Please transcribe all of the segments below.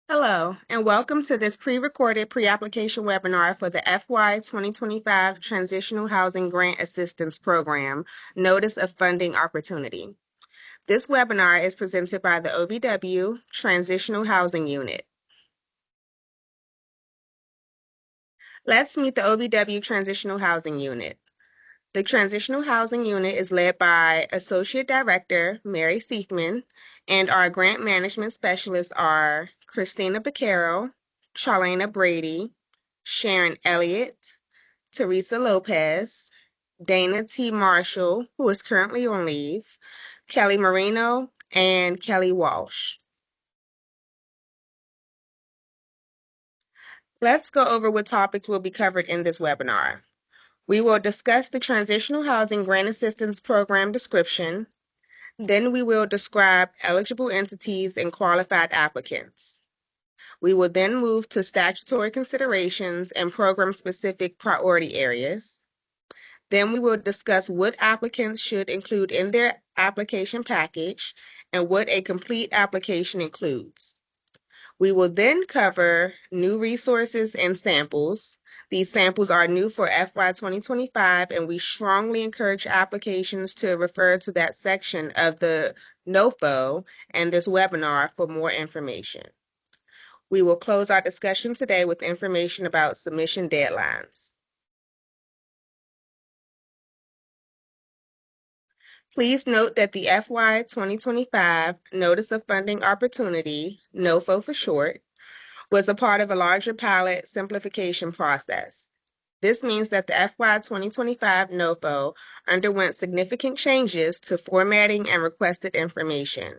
Hello, and welcome to this pre-recorded pre-application webinar for the FY 2025 Transitional Housing Grant Assistance Program, Notice of Funding Opportunity. This webinar is presented by the OVW Transitional Housing Unit. Let's meet the OVW Transitional Housing Unit. The Transitional Housing Unit is led by Associate Director Mary Seifman, and our grant management specialists are Christina Beccaro, Charlena Brady, Sharon Elliott, Teresa Lopez, Dana T. Marshall, who is currently on leave, Kelly Marino, and Kelly Walsh. Let's go over what topics will be covered in this webinar. We will discuss the Transitional Housing Grant Assistance Program description. Then we will describe eligible entities and qualified applicants. We will then move to statutory considerations and program-specific priority areas. Then we will discuss what applicants should include in their application package and what a complete application includes. We will then cover new resources and samples. These samples are new for FY 2025, and we strongly encourage applications to refer to that section of the NOFO and this webinar for more information. We will close our discussion today with information about submission deadlines. Please note that the FY 2025 Notice of Funding Opportunity, NOFO for short, was a part of a larger pilot simplification process. This means that the FY 2025 NOFO underwent significant changes to formatting and requested information.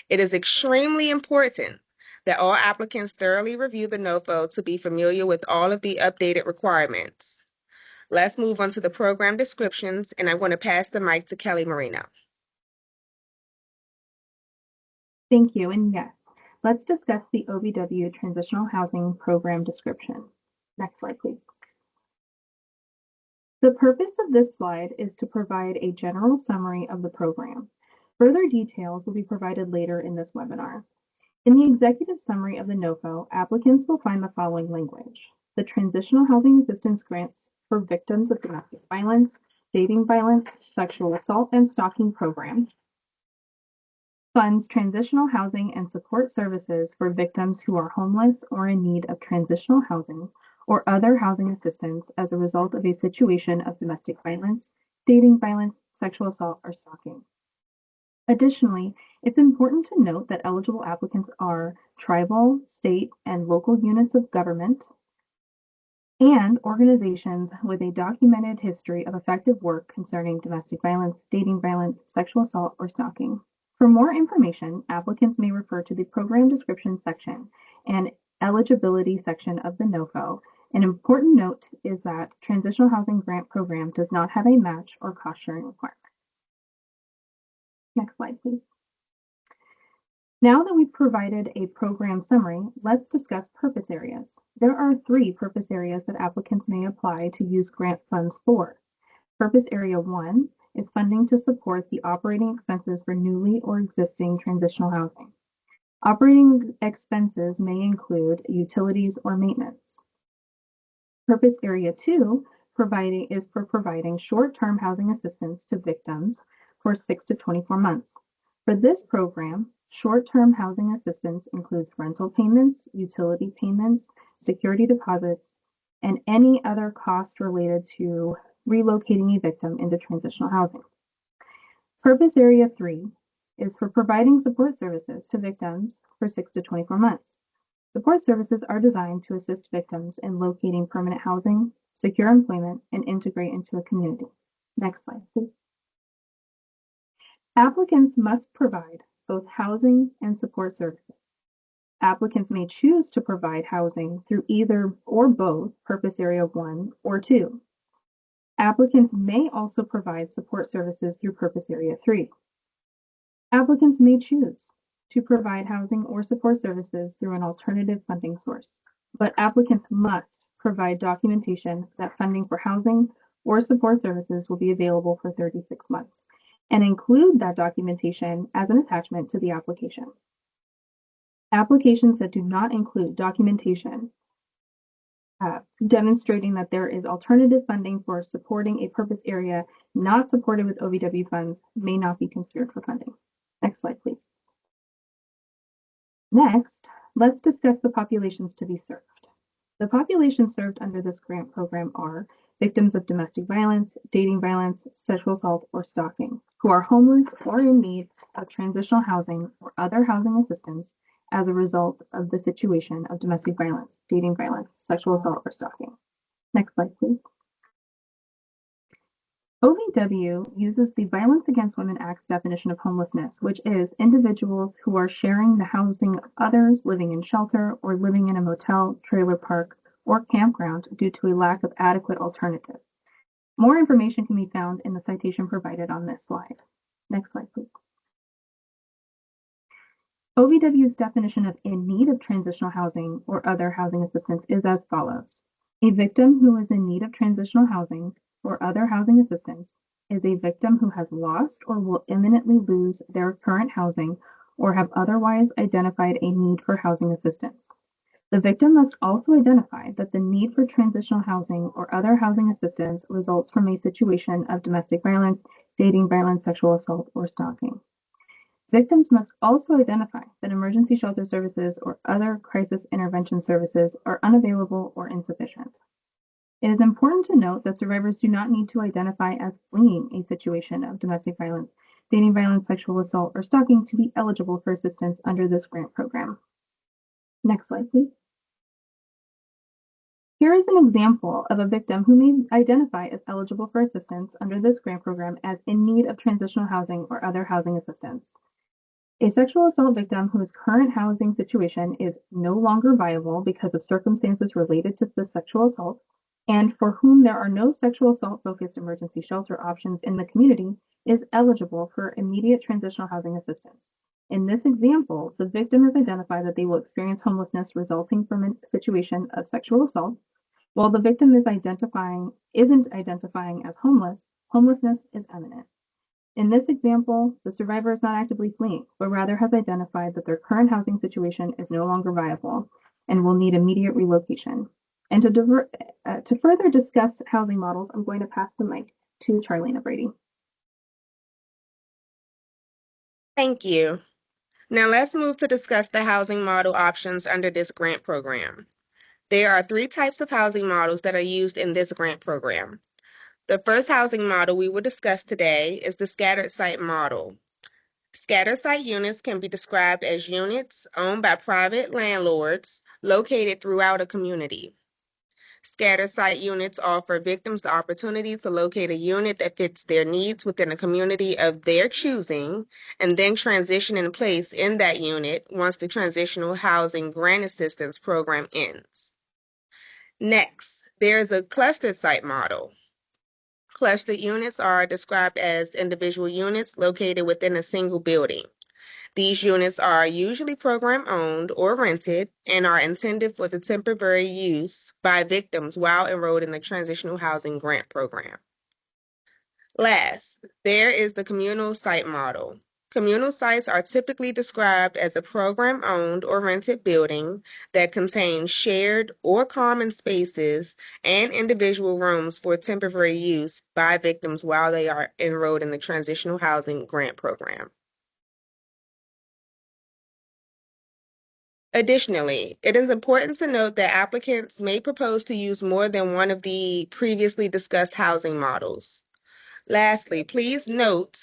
It is extremely important that all applicants thoroughly review the NOFO to be familiar with all of the updated requirements. Let's move on to the program descriptions, and I'm going to pass the mic to Kelly Marino. Thank you, and yes, let's discuss the OVW Transitional Housing Program description. Next slide, please. The purpose of this slide is to provide a general summary of the program. Further details will be provided later in this webinar. In the executive summary of the NOFO, applicants will find the following language: the Transitional Housing Assistance Grants for Victims of Domestic Violence, Dating Violence, Sexual Assault, and Stalking Program funds transitional housing and support services for victims who are homeless or in need of transitional housing or other housing assistance as a result of a situation of domestic violence, dating violence, sexual assault, or stalking. Additionally, it's important to note that eligible applicants are tribal, state, and local units of government and organizations with a documented history of effective work concerning domestic violence, dating violence, sexual assault, or stalking. For more information, applicants may refer to the program description section and eligibility section of the NOFO. An important note is that Transitional Housing Grant Program does not have a match or cost sharing requirement. Next slide, please. Now that we've provided a program summary, let's discuss purpose areas. There are 3 purpose areas that applicants may apply to use grant funds for. Purpose Area 1 is funding to support the operating expenses for newly or existing transitional housing. Operating expenses may include utilities or maintenance. Purpose Area 2 is for providing short-term housing assistance to victims for 6 to 24 months. For this program, short-term housing assistance includes rental payments, utility payments, security deposits, and any other cost related to relocating a victim into transitional housing. Purpose Area 3 is for providing support services to victims for 6 to 24 months. Support services are designed to assist victims in locating permanent housing, secure employment, and integrate into a community. Next slide, please. Applicants must provide both housing and support services. Applicants may choose to provide housing through either or both Purpose Area 1 or 2. Applicants may also provide support services through Purpose Area 3. Applicants may choose to provide housing or support services through an alternative funding source, but applicants must provide documentation that funding for housing or support services will be available for 36 months and include that documentation as an attachment to the application. Applications that do not include documentation demonstrating that there is alternative funding for supporting a purpose area not supported with OVW funds may not be considered for funding. Next slide, please. Next, let's discuss the populations to be served. The populations served under this grant program are victims of domestic violence, dating violence, sexual assault, or stalking, who are homeless or in need of transitional housing or other housing assistance as a result of the situation of domestic violence, dating violence, sexual assault, or stalking. Next slide, please. OVW uses the Violence Against Women Act's definition of homelessness, which is individuals who are sharing the housing of others, living in shelter, or living in a motel, trailer park, or campground due to a lack of adequate alternatives. More information can be found in the citation provided on this slide. Next slide, please. OVW's definition of in need of transitional housing or other housing assistance is as follows. A victim who is in need of transitional housing or other housing assistance is a victim who has lost or will imminently lose their current housing or have otherwise identified a need for housing assistance. The victim must also identify that the need for transitional housing or other housing assistance results from a situation of domestic violence, dating violence, sexual assault, or stalking. Victims must also identify that emergency shelter services or other crisis intervention services are unavailable or insufficient. It is important to note that survivors do not need to identify as fleeing a situation of domestic violence, dating violence, sexual assault, or stalking to be eligible for assistance under this grant program. Next slide, please. Here is an example of a victim who may identify as eligible for assistance under this grant program as in need of transitional housing or other housing assistance. A sexual assault victim whose current housing situation is no longer viable because of circumstances related to the sexual assault, and for whom there are no sexual assault-focused emergency shelter options in the community, is eligible for immediate transitional housing assistance. In this example, the victim has identified that they will experience homelessness resulting from a situation of sexual assault. While the victim isn't identifying as homeless, homelessness is imminent. In this example, the survivor is not actively fleeing, but rather has identified that their current housing situation is no longer viable and will need immediate relocation. And to further discuss housing models, I'm going to pass the mic to Charlena Brady. Thank you. Now let's move to discuss the housing model options under this grant program. There are 3 types of housing models that are used in this grant program. The first housing model we will discuss today is the scattered site model. Scattered site units can be described as units owned by private landlords located throughout a community. Scattered site units offer victims the opportunity to locate a unit that fits their needs within a community of their choosing, and then transition in place in that unit once the Transitional Housing Grant Assistance Program ends. Next, there is a clustered site model. Clustered units are described as individual units located within a single building. These units are usually program-owned or rented and are intended for the temporary use by victims while enrolled in the Transitional Housing Grant Program. Last, there is the communal site model. Communal sites are typically described as a program-owned or rented building that contains shared or common spaces and individual rooms for temporary use by victims while they are enrolled in the Transitional Housing Grant Program. Additionally, it is important to note that applicants may propose to use more than one of the previously discussed housing models. Lastly, please note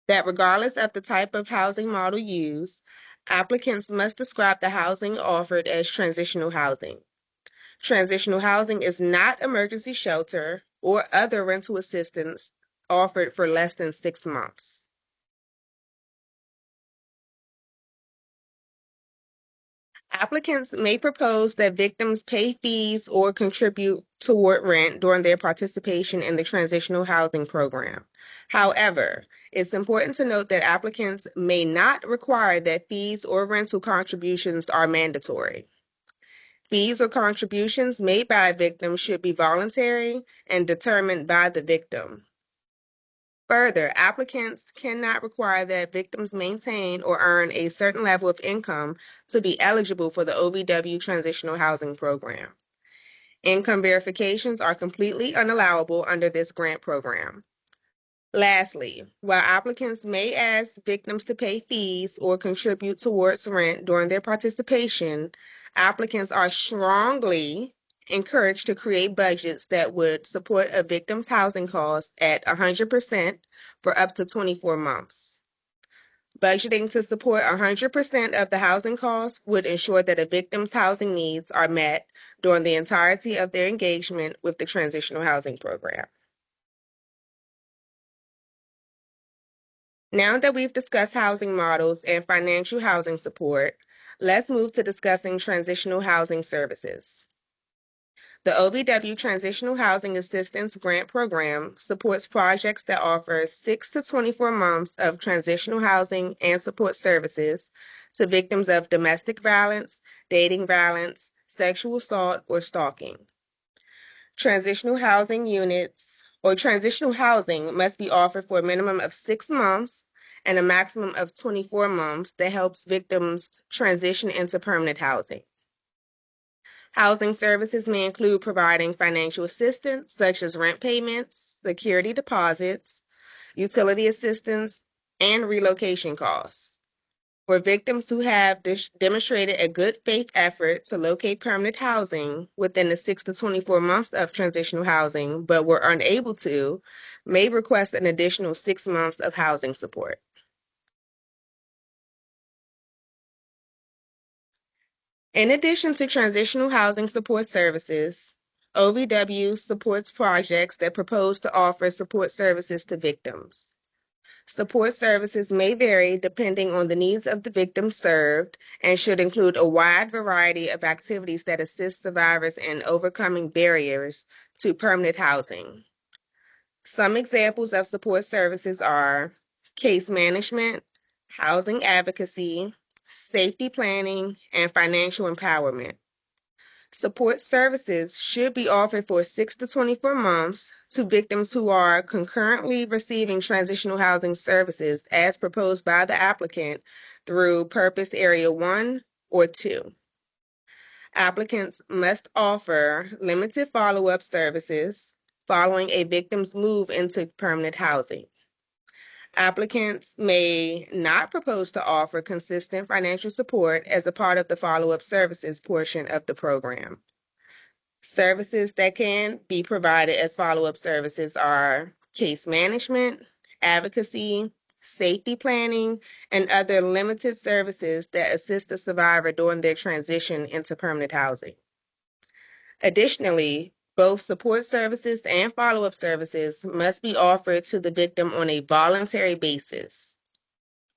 that regardless of the type of housing model used, applicants must describe the housing offered as transitional housing. Transitional housing is not emergency shelter or other rental assistance offered for less than 6 months. Applicants may propose that victims pay fees or contribute toward rent during their participation in the Transitional Housing Program. However, it's important to note that applicants may not require that fees or rental contributions are mandatory. Fees or contributions made by a victim should be voluntary and determined by the victim. Further, applicants cannot require that victims maintain or earn a certain level of income to be eligible for the OVW Transitional Housing Program. Income verifications are completely unallowable under this grant program. Lastly, while applicants may ask victims to pay fees or contribute towards rent during their participation, applicants are strongly encouraged to create budgets that would support a victim's housing costs at 100% for up to 24 months. Budgeting to support 100% of the housing costs would ensure that a victim's housing needs are met during the entirety of their engagement with the Transitional Housing Program. Now that we've discussed housing models and financial housing support, let's move to discussing transitional housing services. The OVW Transitional Housing Assistance Grant Program supports projects that offer 6 to 24 months of transitional housing and support services to victims of domestic violence, dating violence, sexual assault, or stalking. Transitional housing units or transitional housing must be offered for a minimum of 6 months and a maximum of 24 months that helps victims transition into permanent housing. Housing services may include providing financial assistance, such as rent payments, security deposits, utility assistance, and relocation costs. For victims who have demonstrated a good faith effort to locate permanent housing within the 6 to 24 months of transitional housing, but were unable to, may request an additional 6 months of housing support. In addition to transitional housing support services, OVW supports projects that propose to offer support services to victims. Support services may vary depending on the needs of the victim served and should include a wide variety of activities that assist survivors in overcoming barriers to permanent housing. Some examples of support services are case management, housing advocacy, safety planning, and financial empowerment. Support services should be offered for 6 to 24 months to victims who are concurrently receiving transitional housing services as proposed by the applicant through Purpose Area 1 or 2. Applicants must offer limited follow-up services following a victim's move into permanent housing. Applicants may not propose to offer consistent financial support as a part of the follow-up services portion of the program. Services that can be provided as follow-up services are case management, advocacy, safety planning, and other limited services that assist the survivor during their transition into permanent housing. Additionally, both support services and follow-up services must be offered to the victim on a voluntary basis.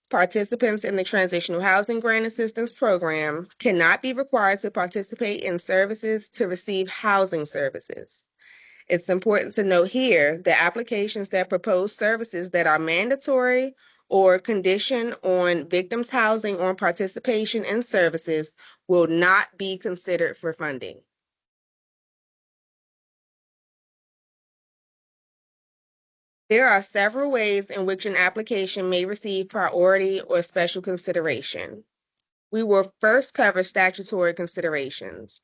Participants in the Transitional Housing Grant Assistance Program cannot be required to participate in services to receive housing services. It's important to note here that applications that propose services that are mandatory or condition on victims' housing or participation in services will not be considered for funding. There are several ways in which an application may receive priority or special consideration. We will first cover statutory considerations.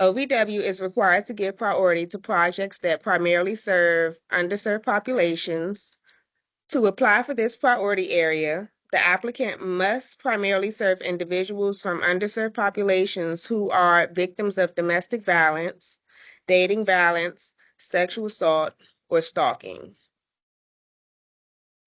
OVW is required to give priority to projects that primarily serve underserved populations. To apply for this priority area, the applicant must primarily serve individuals from underserved populations who are victims of domestic violence, dating violence, sexual assault, or stalking.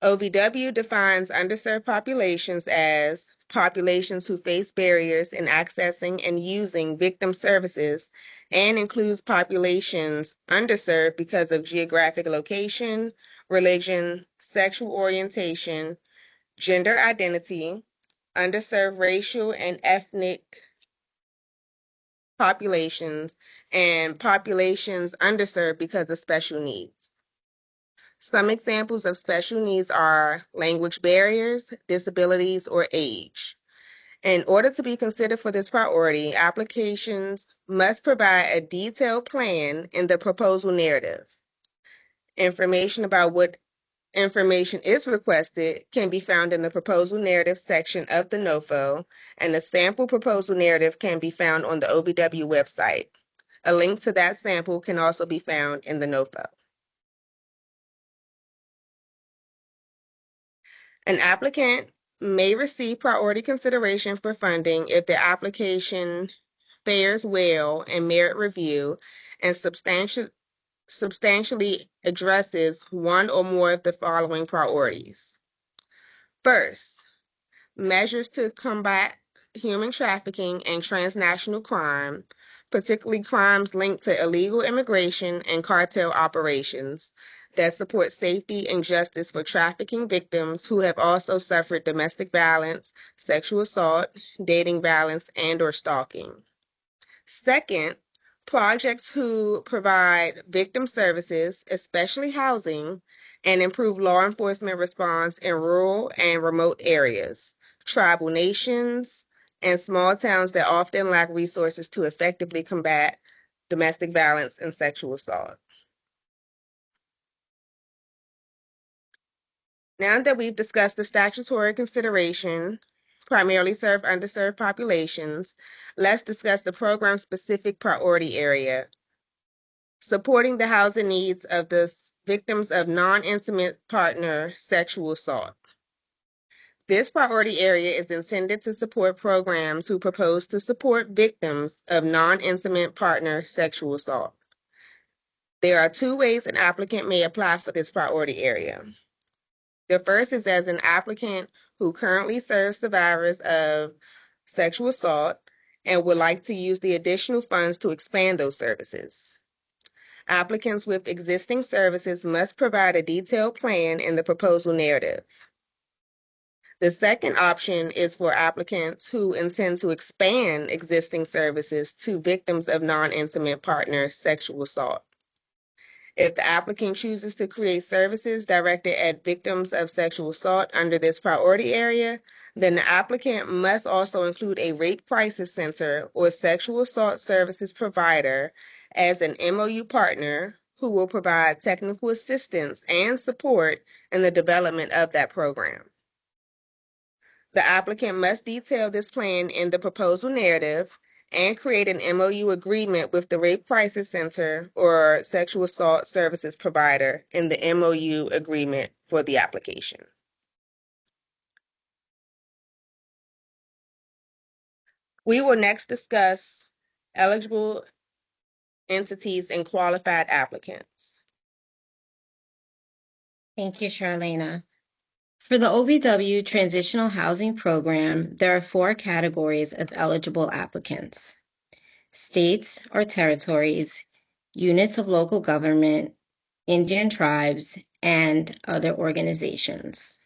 OVW defines underserved populations as populations who face barriers in accessing and using victim services and includes populations underserved because of geographic location, religion, sexual orientation, gender identity, underserved racial and ethnic populations, and populations underserved because of special needs. Some examples of special needs are language barriers, disabilities, or age. In order to be considered for this priority, applications must provide a detailed plan in the proposal narrative. Information about what information is requested can be found in the proposal narrative section of the NOFO, and a sample proposal narrative can be found on the OBW website. A link to that sample can also be found in the NOFO. An applicant may receive priority consideration for funding if the application fares well in merit review and substantially addresses one or more of the following priorities. First, measures to combat human trafficking and transnational crime, particularly crimes linked to illegal immigration and cartel operations that support safety and justice for trafficking victims who have also suffered domestic violence, sexual assault, dating violence, and/or stalking. Second, projects who provide victim services, especially housing, and improve law enforcement response in rural and remote areas, tribal nations, and small towns that often lack resources to effectively combat domestic violence and sexual assault. Now that we've discussed the statutory consideration, primarily serve underserved populations, let's discuss the program-specific priority area, supporting the housing needs of the victims of non-intimate partner sexual assault. This priority area is intended to support programs who propose to support victims of non-intimate partner sexual assault. There are two ways an applicant may apply for this priority area. The first is as an applicant who currently serves survivors of sexual assault and would like to use the additional funds to expand those services. Applicants with existing services must provide a detailed plan in the proposal narrative. The second option is for applicants who intend to expand existing services to victims of non-intimate partner sexual assault. If the applicant chooses to create services directed at victims of sexual assault under this priority area, then the applicant must also include a rape crisis center or sexual assault services provider as an MOU partner who will provide technical assistance and support in the development of that program. The applicant must detail this plan in the proposal narrative and create an MOU agreement with the Rape Crisis Center or sexual assault services provider in the MOU agreement for the application. We will next discuss eligible entities and qualified applicants. Thank you, Charlena. For the OBW Transitional Housing Program, there are 4 categories of eligible applicants: states or territories, units of local government, Indian tribes, and other organizations.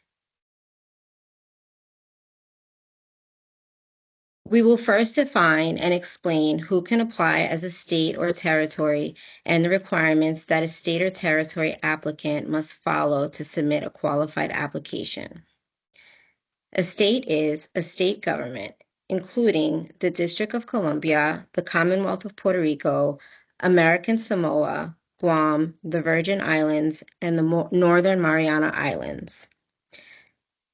We will first define and explain who can apply as a state or territory and the requirements that a state or territory applicant must follow to submit a qualified application. A state is a state government, including the District of Columbia, the Commonwealth of Puerto Rico, American Samoa, Guam, the Virgin Islands, and the Northern Mariana Islands.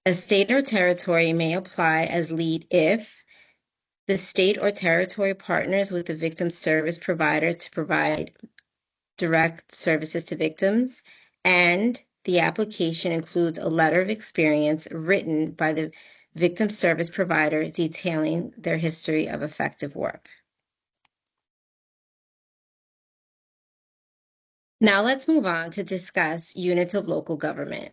A state or territory may apply as lead if the state or territory partners with the victim service provider to provide direct services to victims, and the application includes a letter of experience written by the victim service provider detailing their history of effective work. Now let's move on to discuss units of local government.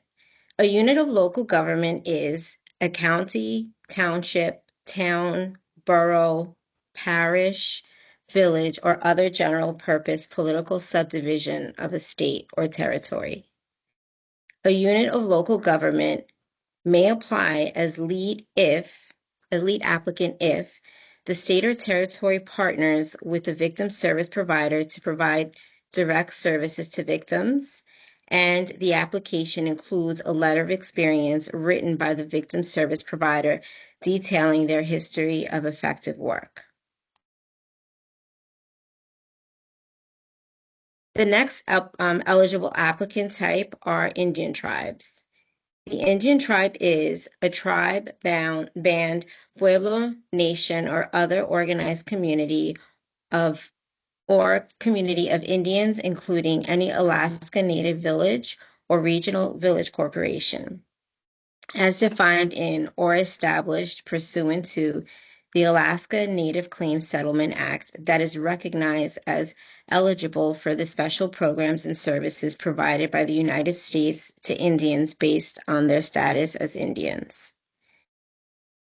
A unit of local government is a county, township, town, borough, parish, village, or other general purpose political subdivision of a state or territory. A unit of local government may apply as lead applicant if the state or territory partners with the victim service provider to provide direct services to victims, and the application includes a letter of experience written by the victim service provider detailing their history of effective work. The next eligible applicant type are Indian tribes. The Indian tribe is a tribe, band, pueblo, nation, or other organized community of Indians, including any Alaska Native village or regional village corporation, as defined in or established pursuant to the Alaska Native Claims Settlement Act, that is recognized as eligible for the special programs and services provided by the United States to Indians based on their status as Indians.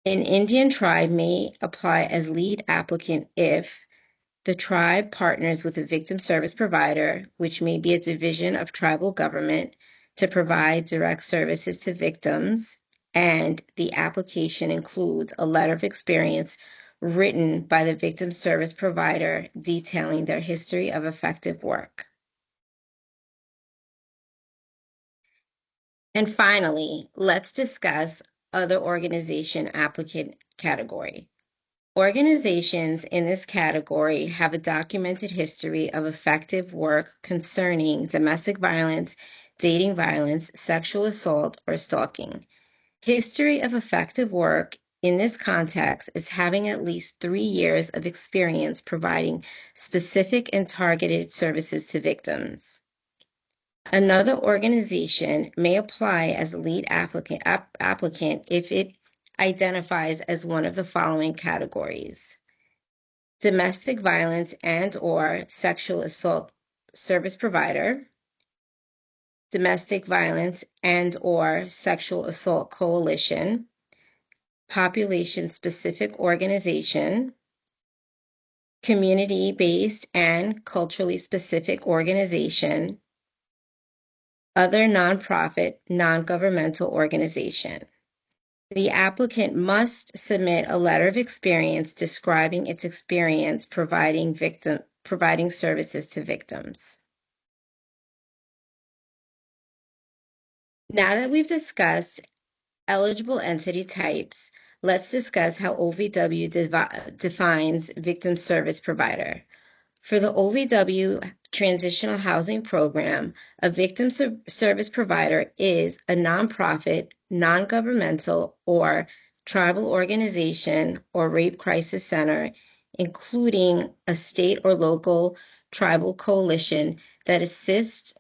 An Indian tribe may apply as lead applicant if the tribe partners with a victim service provider, which may be a division of tribal government, to provide direct services to victims, and the application includes a letter of experience written by the victim service provider detailing their history of effective work. And finally, let's discuss other organization applicant category. Organizations in this category have a documented history of effective work concerning domestic violence, dating violence, sexual assault, or stalking. History of effective work in this context is having at least 3 years of experience providing specific and targeted services to victims. Another organization may apply as a lead applicant if it identifies as one of the following categories: domestic violence and/or sexual assault service provider, domestic violence and/or sexual assault coalition, population-specific organization, community-based and culturally specific organization, other nonprofit, non-governmental organization. The applicant must submit a letter of experience describing its experience providing services to victims. Now that we've discussed eligible entity types, let's discuss how OVW defines victim service provider. For the OVW Transitional Housing Program, a victim service provider is a nonprofit, non-governmental, or tribal organization or rape crisis center, including a state or local tribal coalition that assists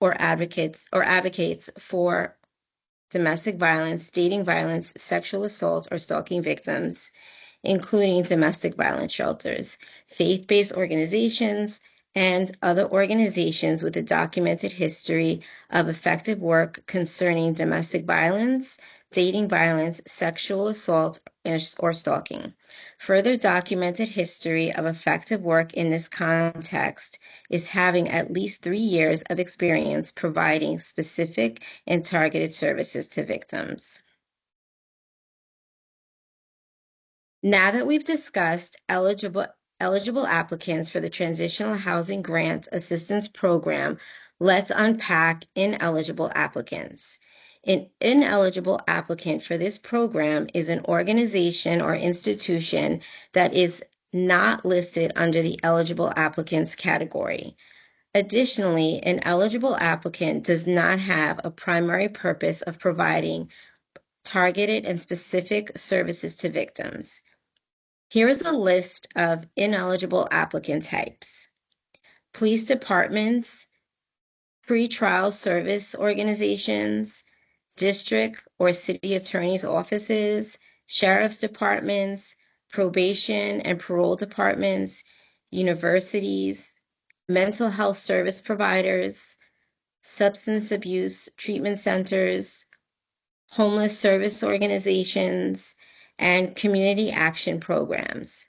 or advocates for domestic violence, dating violence, sexual assault, or stalking victims, including domestic violence shelters, faith-based organizations, and other organizations with a documented history of effective work concerning domestic violence, dating violence, sexual assault, or stalking. Further documented history of effective work in this context is having at least 3 years of experience providing specific and targeted services to victims. Now that we've discussed eligible applicants for the Transitional Housing Grant Assistance Program, let's unpack ineligible applicants. An ineligible applicant for this program is an organization or institution that is not listed under the eligible applicants category. Additionally, an eligible applicant does not have a primary purpose of providing targeted and specific services to victims. Here is a list of ineligible applicant types: police departments, pretrial service organizations, district or city attorney's offices, sheriff's departments, probation and parole departments, universities, mental health service providers, substance abuse treatment centers, homeless service organizations, and community action programs.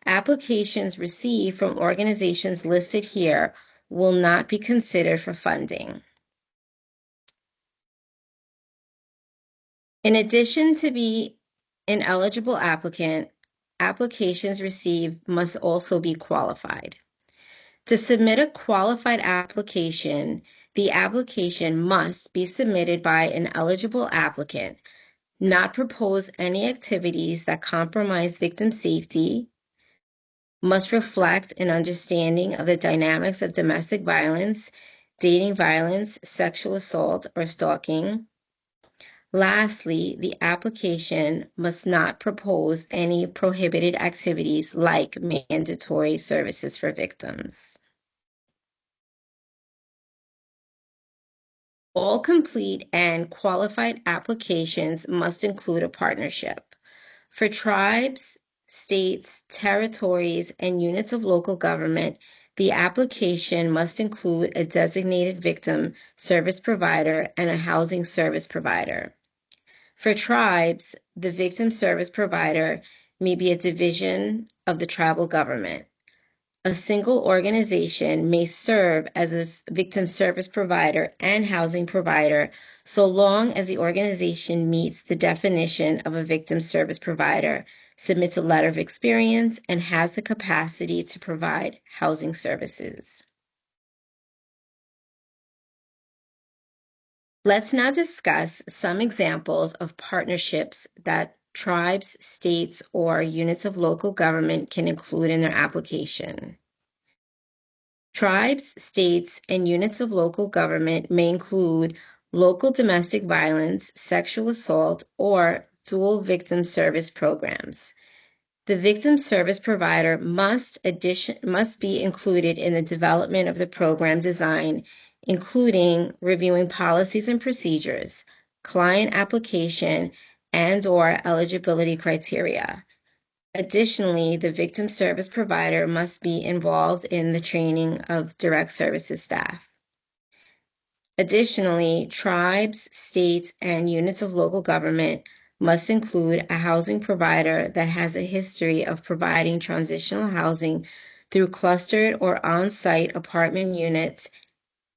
Applications received from organizations listed here will not be considered for funding. In addition to be an eligible applicant, applications received must also be qualified. To submit a qualified application, the application must be submitted by an eligible applicant, not propose any activities that compromise victim safety, must reflect an understanding of the dynamics of domestic violence, dating violence, sexual assault, or stalking. Lastly, the application must not propose any prohibited activities like mandatory services for victims. All complete and qualified applications must include a partnership. For tribes, states, territories, and units of local government, the application must include a designated victim service provider and a housing service provider. For tribes, the victim service provider may be a division of the tribal government. A single organization may serve as a victim service provider and housing provider so long as the organization meets the definition of a victim service provider, submits a letter of experience, and has the capacity to provide housing services. Let's now discuss some examples of partnerships that tribes, states, or units of local government can include in their application. Tribes, states, and units of local government may include local domestic violence, sexual assault, or dual victim service programs. The victim service provider must be included in the development of the program design, including reviewing policies and procedures, client application, and/or eligibility criteria. Additionally, the victim service provider must be involved in the training of direct services staff. Additionally, tribes, states, and units of local government must include a housing provider that has a history of providing transitional housing through clustered or on-site apartment units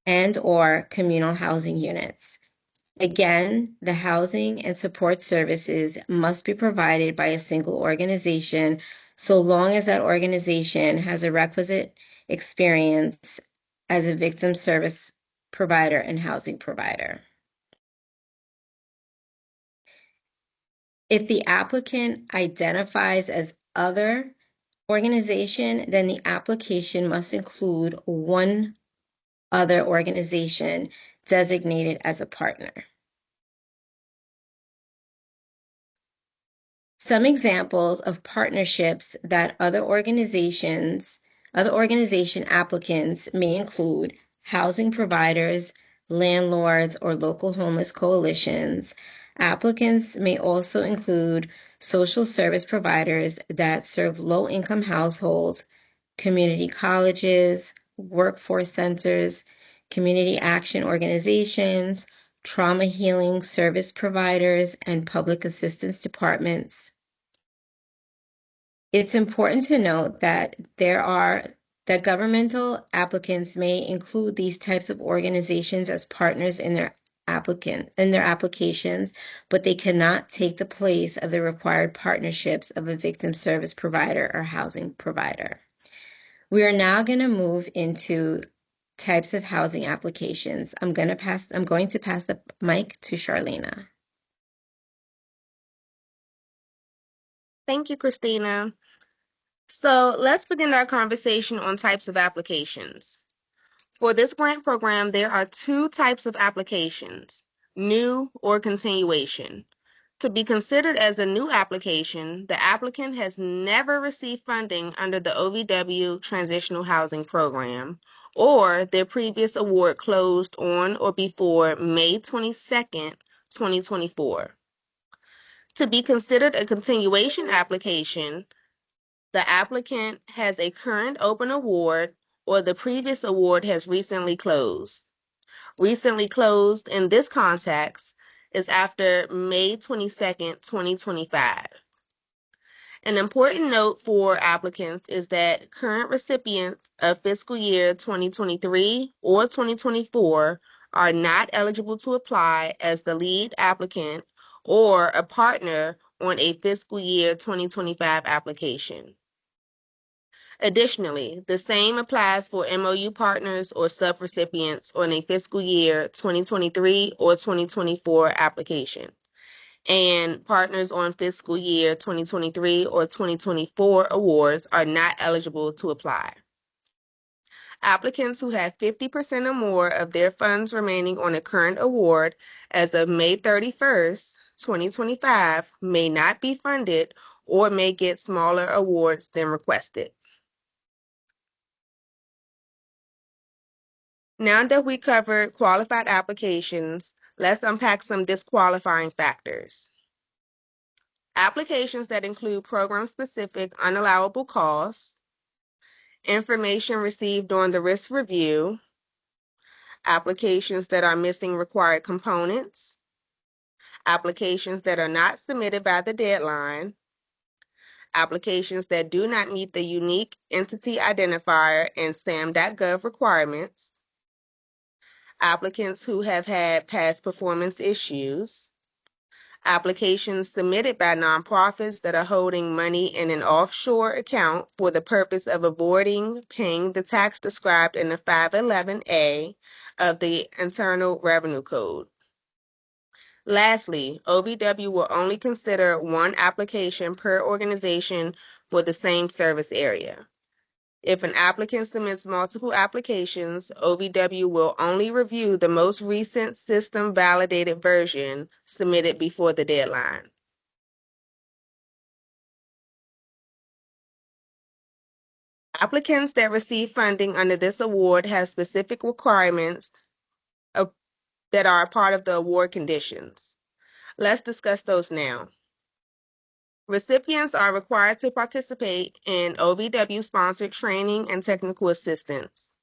and/or communal housing units. Again, the housing and support services must be provided by a single organization so long as that organization has a requisite experience as a victim service provider and housing provider. If the applicant identifies as other organization, then the application must include one other organization designated as a partner. Some examples of partnerships that other organization applicants may include housing providers, landlords, or local homeless coalitions. Applicants may also include social service providers that serve low-income households, community colleges, workforce centers, community action organizations, trauma healing service providers, and public assistance departments. It's important to note that governmental applicants may include these types of organizations as partners in their applications, but they cannot take the place of the required partnerships of a victim service provider or housing provider. We are now going to move into types of housing applications. I'm going to pass the mic to Charlena. Thank you, Christina. So let's begin our conversation on types of applications. For this grant program, there are two types of applications, new or continuation. To be considered as a new application, the applicant has never received funding under the OVW Transitional Housing Program, or their previous award closed on or before May 22nd, 2024. To be considered a continuation application, the applicant has a current open award or the previous award has recently closed. Recently closed in this context is after May 22nd, 2025. An important note for applicants is that current recipients of fiscal year 2023 or 2024 are not eligible to apply as the lead applicant or a partner on a fiscal year 2025 application. Additionally, the same applies for MOU partners or subrecipients on a fiscal year 2023 or 2024 application. and partners on fiscal year 2023 or 2024 awards are not eligible to apply. Applicants who have 50% or more of their funds remaining on a current award as of May 31st, 2025 may not be funded or may get smaller awards than requested. Now that we covered qualified applications, let's unpack some disqualifying factors. Applications that include program-specific unallowable costs, information received during the risk review, applications that are missing required components, applications that are not submitted by the deadline, applications that do not meet the unique entity identifier and SAM.gov requirements, applicants who have had past performance issues, applications submitted by nonprofits that are holding money in an offshore account for the purpose of avoiding paying the tax described in the 511A of the Internal Revenue Code. Lastly, OVW will only consider one application per organization for the same service area. If an applicant submits multiple applications, OVW will only review the most recent system-validated version submitted before the deadline. Applicants that receive funding under this award have specific requirements that are a part of the award conditions. Let's discuss those now. Recipients are required to participate in OVW-sponsored training and technical assistance,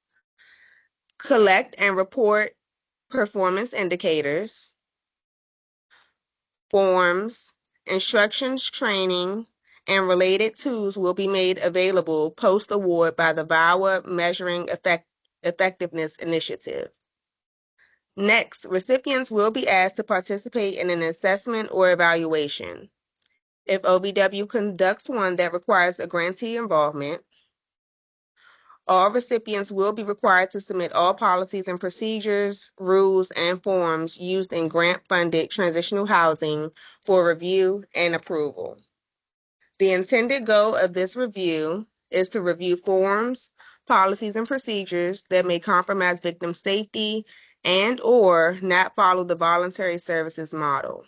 collect and report performance indicators, forms, instructions, training, and related tools will be made available post-award by the VAWA Measuring Effectiveness Initiative. Next, recipients will be asked to participate in an assessment or evaluation. If OVW conducts one that requires a grantee involvement, all recipients will be required to submit all policies and procedures, rules, and forms used in grant-funded transitional housing for review and approval. The intended goal of this review is to review forms, policies, and procedures that may compromise victim safety and/or not follow the voluntary services model.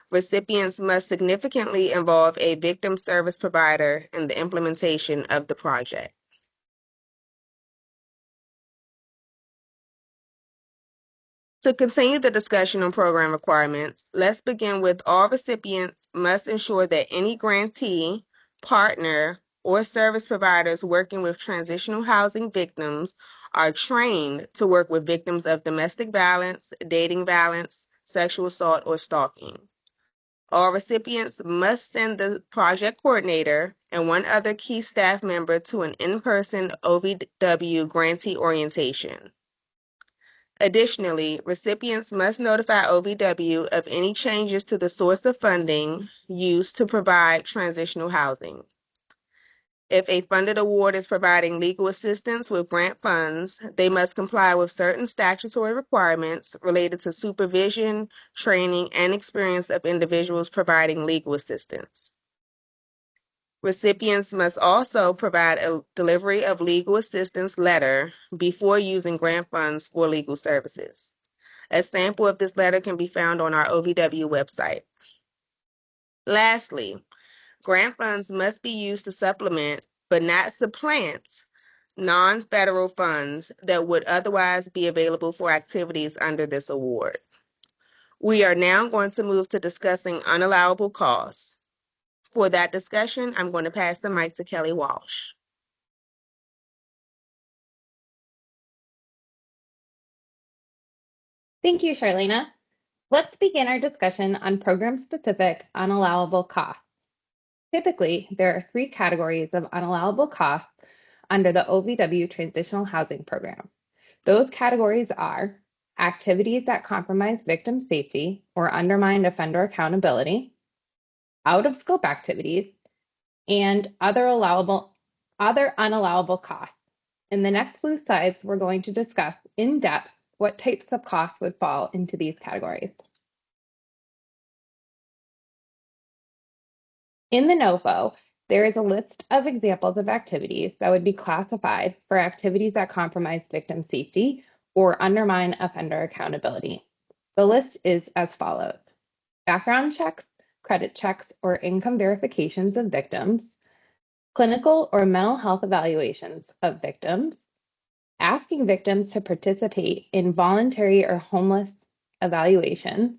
Recipients must significantly involve a victim service provider in the implementation of the project. To continue the discussion on program requirements, let's begin with all recipients must ensure that any grantee, partner, or service providers working with transitional housing victims are trained to work with victims of domestic violence, dating violence, sexual assault, or stalking. All recipients must send the project coordinator and one other key staff member to an in-person OVW grantee orientation. Additionally, recipients must notify OVW of any changes to the source of funding used to provide transitional housing. If a funded award is providing legal assistance with grant funds, they must comply with certain statutory requirements related to supervision, training, and experience of individuals providing legal assistance. Recipients must also provide a delivery of legal assistance letter before using grant funds for legal services. A sample of this letter can be found on our OVW website. Lastly, grant funds must be used to supplement, but not supplant, non-federal funds that would otherwise be available for activities under this award. We are now going to move to discussing unallowable costs. For that discussion, I'm going to pass the mic to Kelly Walsh. Thank you, Charlena. Let's begin our discussion on program-specific unallowable costs. Typically, there are three categories of unallowable costs under the OVW Transitional Housing Program. Those categories are activities that compromise victim safety or undermine offender accountability, out-of-scope activities, and other unallowable costs. In the next few slides, we're going to discuss in depth what types of costs would fall into these categories. In the NOFO, there is a list of examples of activities that would be classified for activities that compromise victim safety or undermine offender accountability. The list is as follows: background checks, credit checks, or income verifications of victims, clinical or mental health evaluations of victims, asking victims to participate in voluntary or homeless evaluation,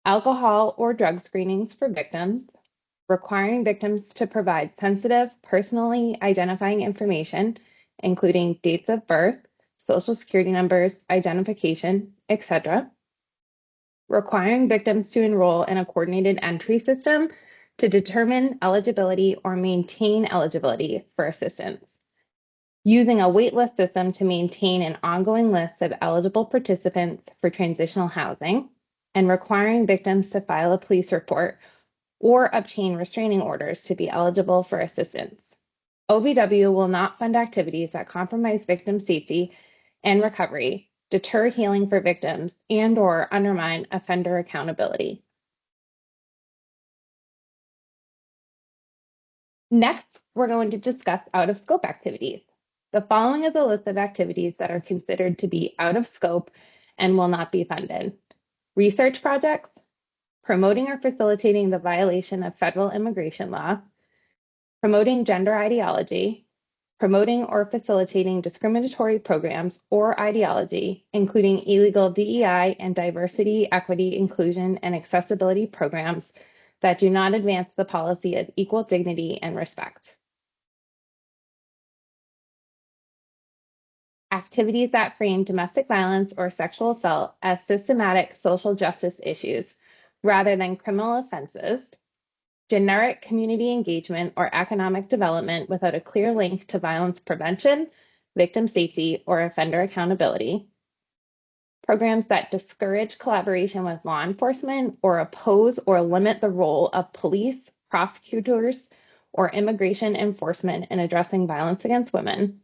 alcohol or drug screenings for victims, requiring victims to provide sensitive, personally identifying information, including dates of birth, social security numbers, identification, etc., requiring victims to enroll in a coordinated entry system to determine eligibility or maintain eligibility for assistance, using a waitlist system to maintain an ongoing list of eligible participants for transitional housing, and requiring victims to file a police report or obtain restraining orders to be eligible for assistance. OVW will not fund activities that compromise victim safety and recovery, deter healing for victims, and/or undermine offender accountability. Next, we're going to discuss out-of-scope activities. The following is a list of activities that are considered to be out of scope and will not be funded: research projects, promoting or facilitating the violation of federal immigration law, promoting gender ideology, promoting or facilitating discriminatory programs or ideology, including illegal DEI and diversity, equity, inclusion, and accessibility programs that do not advance the policy of equal dignity and respect. Activities that frame domestic violence or sexual assault as systematic social justice issues rather than criminal offenses, generic community engagement or economic development without a clear link to violence prevention, victim safety, or offender accountability, programs that discourage collaboration with law enforcement or oppose or limit the role of police, prosecutors, or immigration enforcement in addressing violence against women,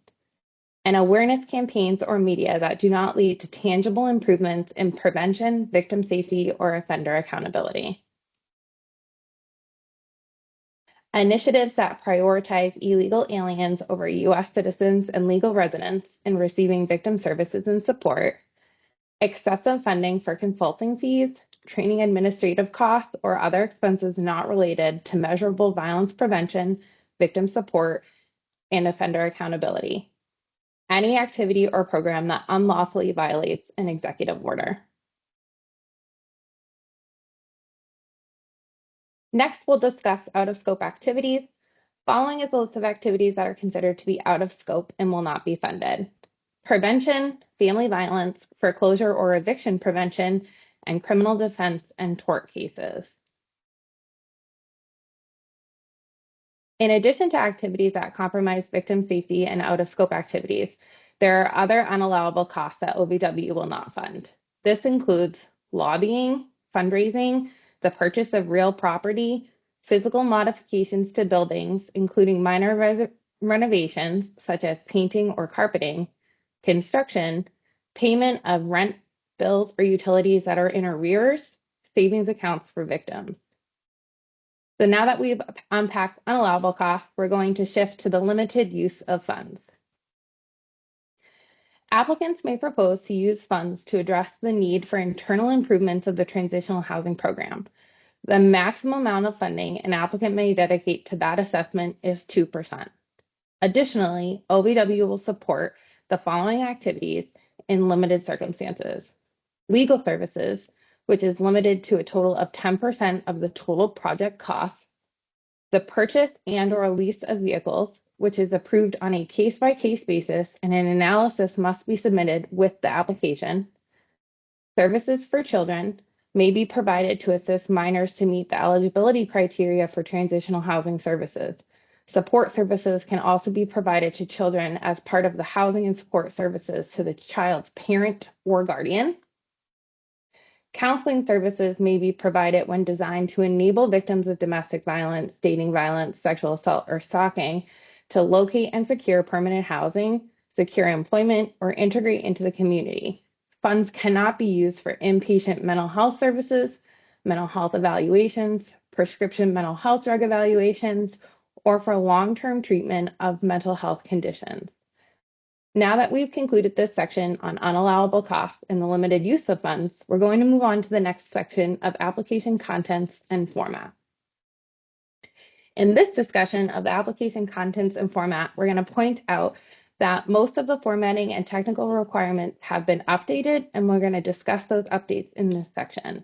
and awareness campaigns or media that do not lead to tangible improvements in prevention, victim safety, or offender accountability. Initiatives that prioritize illegal aliens over U.S. citizens and legal residents in receiving victim services and support, excessive funding for consulting fees, training administrative costs, or other expenses not related to measurable violence prevention, victim support, and offender accountability. Any activity or program that unlawfully violates an executive order. Next, we'll discuss out-of-scope activities. Following is a list of activities that are considered to be out of scope and will not be funded: prevention, family violence, foreclosure or eviction prevention, and criminal defense and tort cases. In addition to activities that compromise victim safety and out-of-scope activities, there are other unallowable costs that OVW will not fund. This includes lobbying, fundraising, the purchase of real property, physical modifications to buildings, including minor renovations such as painting or carpeting, construction, payment of rent, bills, or utilities that are in arrears, savings accounts for victims. So now that we've unpacked unallowable costs, we're going to shift to the limited use of funds. Applicants may propose to use funds to address the need for internal improvements of the transitional housing program. The maximum amount of funding an applicant may dedicate to that assessment is 2%. Additionally, OVW will support the following activities in limited circumstances: legal services, which is limited to a total of 10% of the total project cost; the purchase and/or lease of vehicles, which is approved on a case-by-case basis, and an analysis must be submitted with the application; services for children may be provided to assist minors to meet the eligibility criteria for transitional housing services. Support services can also be provided to children as part of the housing and support services to the child's parent or guardian. Counseling services may be provided when designed to enable victims of domestic violence, dating violence, sexual assault, or stalking to locate and secure permanent housing, secure employment, or integrate into the community. Funds cannot be used for inpatient mental health services, mental health evaluations, prescription mental health drug evaluations, or for long-term treatment of mental health conditions. Now that we've concluded this section on unallowable costs and the limited use of funds, we're going to move on to the next section of application contents and format. In this discussion of the application contents and format, we're going to point out that most of the formatting and technical requirements have been updated, and we're going to discuss those updates in this section.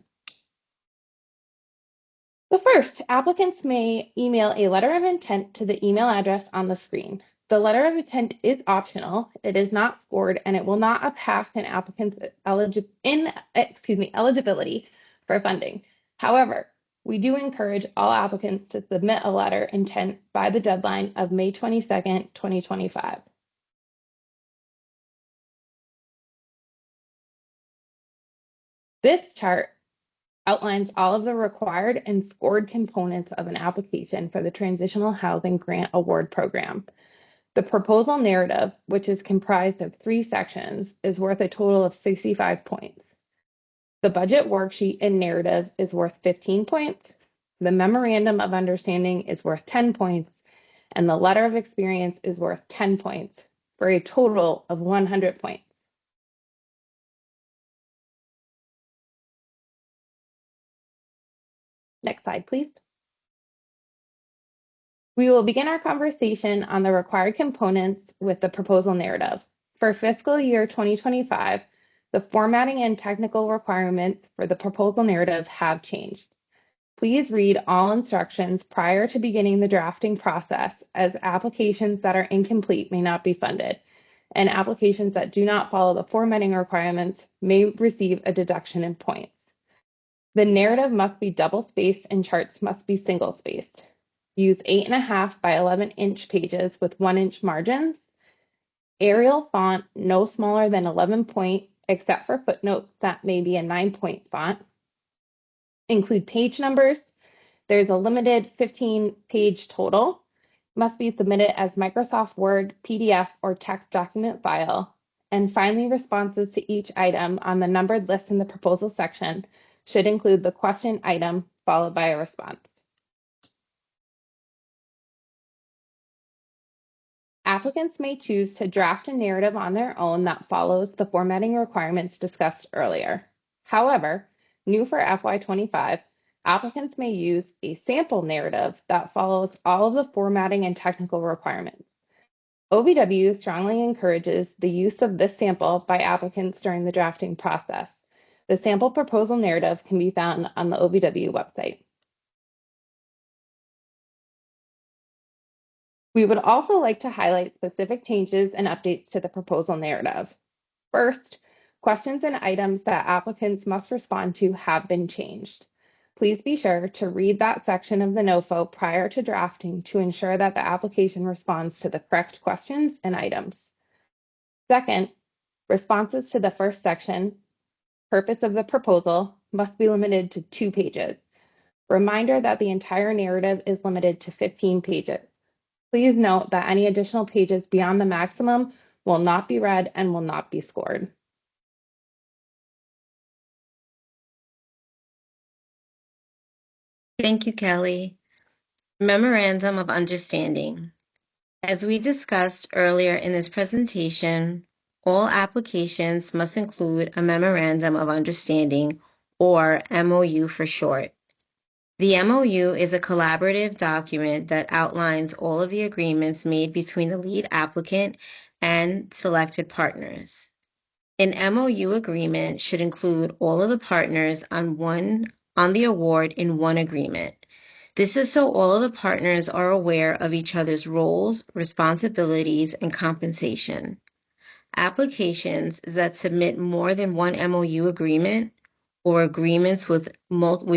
So first, applicants may email a letter of intent to the email address on the screen. The letter of intent is optional, it is not scored, and it will not impact an applicant's eligibility for funding. However, we do encourage all applicants to submit a letter intent by the deadline of May 22nd, 2025. This chart outlines all of the required and scored components of an application for the Transitional Housing Grant Award Program. The proposal narrative, which is comprised of 3 sections, is worth a total of 65 points. The budget worksheet and narrative is worth 15 points. The memorandum of understanding is worth 10 points, and the letter of experience is worth 10 points, for a total of 100 points. Next slide, please. We will begin our conversation on the required components with the proposal narrative. For fiscal year 2025, the formatting and technical requirements for the proposal narrative have changed. Please read all instructions prior to beginning the drafting process, as applications that are incomplete may not be funded, and applications that do not follow the formatting requirements may receive a deduction in points. The narrative must be double-spaced and charts must be single-spaced. Use 8.5 by 11-inch pages with 1-inch margins. Arial font no smaller than 11 point, except for footnotes that may be a 9-point font. Include page numbers. There's a limited 15-page total. Must be submitted as Microsoft Word, PDF, or text document file. And finally, responses to each item on the numbered list in the proposal section should include the question item followed by a response. Applicants may choose to draft a narrative on their own that follows the formatting requirements discussed earlier. However, new for FY25, applicants may use a sample narrative that follows all of the formatting and technical requirements. OVW strongly encourages the use of this sample by applicants during the drafting process. The sample proposal narrative can be found on the OVW website. We would also like to highlight specific changes and updates to the proposal narrative. First, questions and items that applicants must respond to have been changed. Please be sure to read that section of the NOFO prior to drafting to ensure that the application responds to the correct questions and items. Second, responses to the first section, purpose of the proposal, must be limited to 2 pages. Reminder that the entire narrative is limited to 15 pages. Please note that any additional pages beyond the maximum will not be read and will not be scored. Thank you, Kelly. Memorandum of Understanding. As we discussed earlier in this presentation, all applications must include a Memorandum of Understanding, or MOU for short. The MOU is a collaborative document that outlines all of the agreements made between the lead applicant and selected partners. An MOU agreement should include all of the partners on the award in one agreement. This is so all of the partners are aware of each other's roles, responsibilities, and compensation. Applications that submit more than one MOU agreement or agreements with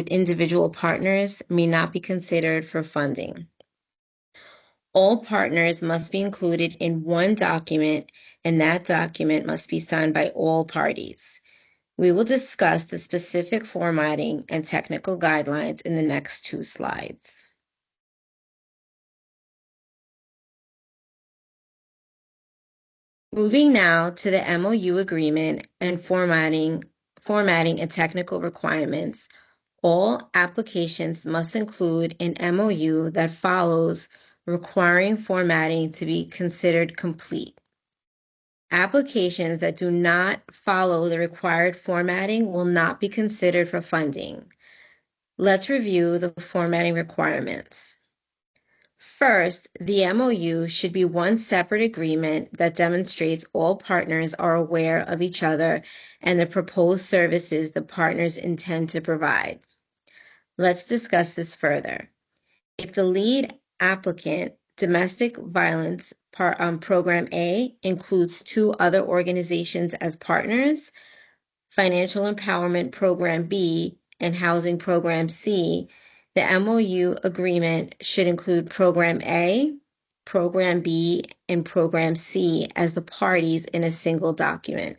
individual partners may not be considered for funding. All partners must be included in one document, and that document must be signed by all parties. We will discuss the specific formatting and technical guidelines in the next 2 slides. Moving now to the MOU agreement and formatting and technical requirements, All applications must include an MOU that follows requiring formatting to be considered complete. Applications that do not follow the required formatting will not be considered for funding. Let's review the formatting requirements. First, the MOU should be one separate agreement that demonstrates all partners are aware of each other and the proposed services the partners intend to provide. Let's discuss this further. If the lead applicant, Domestic Violence Program A, includes 2 other organizations as partners, Financial Empowerment Program B, and Housing Program C, the MOU agreement should include Program A, Program B, and Program C as the parties in a single document,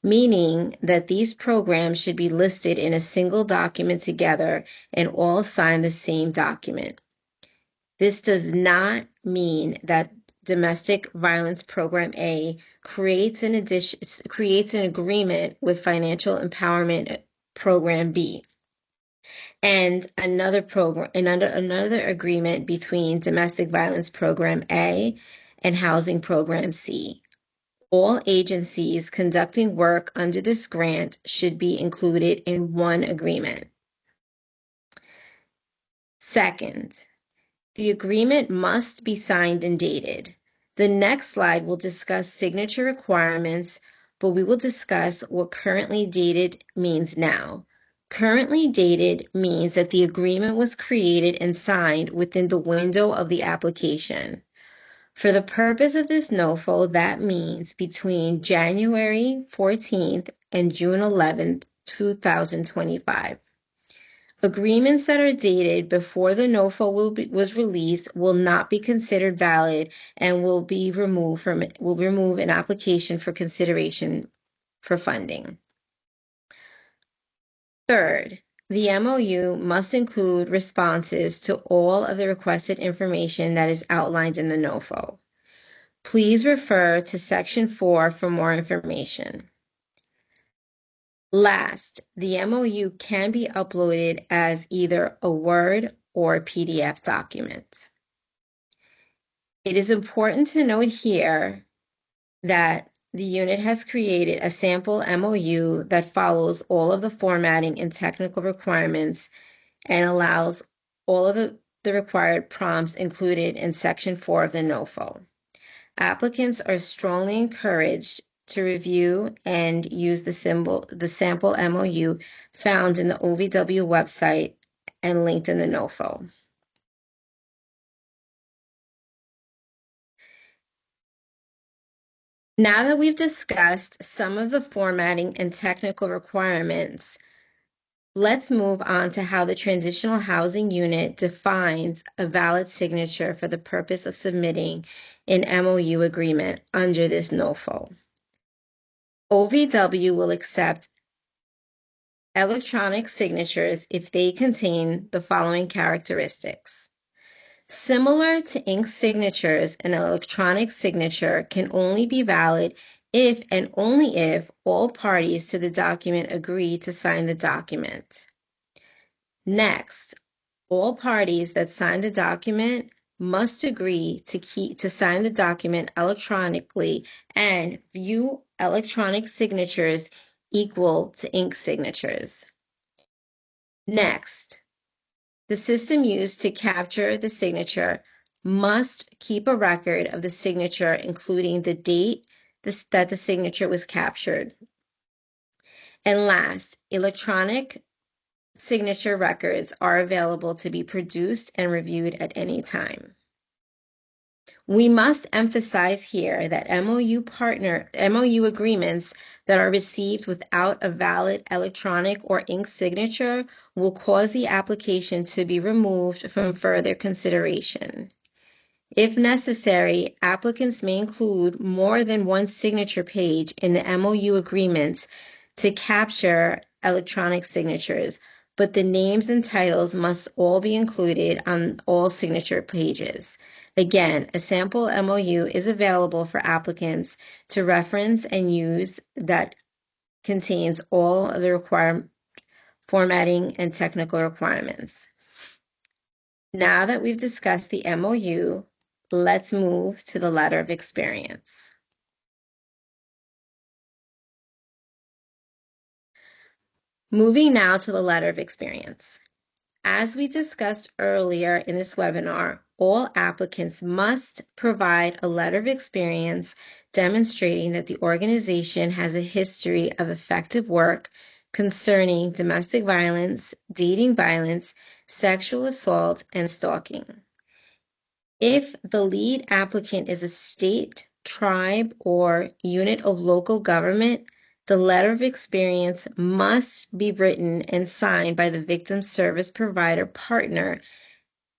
meaning that these programs should be listed in a single document together and all sign the same document. This does not mean that Domestic Violence Program A creates an agreement with Financial Empowerment Program B and another agreement between Domestic Violence Program A and Housing Program C. All agencies conducting work under this grant should be included in one agreement. Second, the agreement must be signed and dated. The next slide will discuss signature requirements, but we will discuss what currently dated means now. Currently dated means that the agreement was created and signed within the window of the application. For the purpose of this NOFO, that means between January 14th and June 11th, 2025. Agreements that are dated before the NOFO was released will not be considered valid and will remove an application for consideration for funding. Third, the MOU must include responses to all of the requested information that is outlined in the NOFO. Please refer to Section 4 for more information. Last, the MOU can be uploaded as either a Word or a PDF document. It is important to note here that the unit has created a sample MOU that follows all of the formatting and technical requirements and allows all of the required prompts included in Section 4 of the NOFO. Applicants are strongly encouraged to review and use the sample MOU found in the OVW website and linked in the NOFO. Now that we've discussed some of the formatting and technical requirements, let's move on to how the Transitional Housing Unit defines a valid signature for the purpose of submitting an MOU agreement under this NOFO. OVW will accept electronic signatures if they contain the following characteristics. Similar to ink signatures, an electronic signature can only be valid if and only if all parties to the document agree to sign the document. Next, all parties that sign the document must agree to sign the document electronically and view electronic signatures equal to ink signatures. Next, the system used to capture the signature must keep a record of the signature, including the date that the signature was captured. And last, electronic signature records are available to be produced and reviewed at any time. We must emphasize here that MOU agreements that are received without a valid electronic or ink signature will cause the application to be removed from further consideration. If necessary, applicants may include more than one signature page in the MOU agreements to capture electronic signatures, but the names and titles must all be included on all signature pages. Again, a sample MOU is available for applicants to reference and use that contains all of the required formatting, and technical requirements. Now that we've discussed the MOU, let's move to the letter of experience. Moving now to the letter of experience. As we discussed earlier in this webinar, all applicants must provide a letter of experience demonstrating that the organization has a history of effective work concerning domestic violence, dating violence, sexual assault, and stalking. If the lead applicant is a state, tribe, or unit of local government, the letter of experience must be written and signed by the victim service provider partner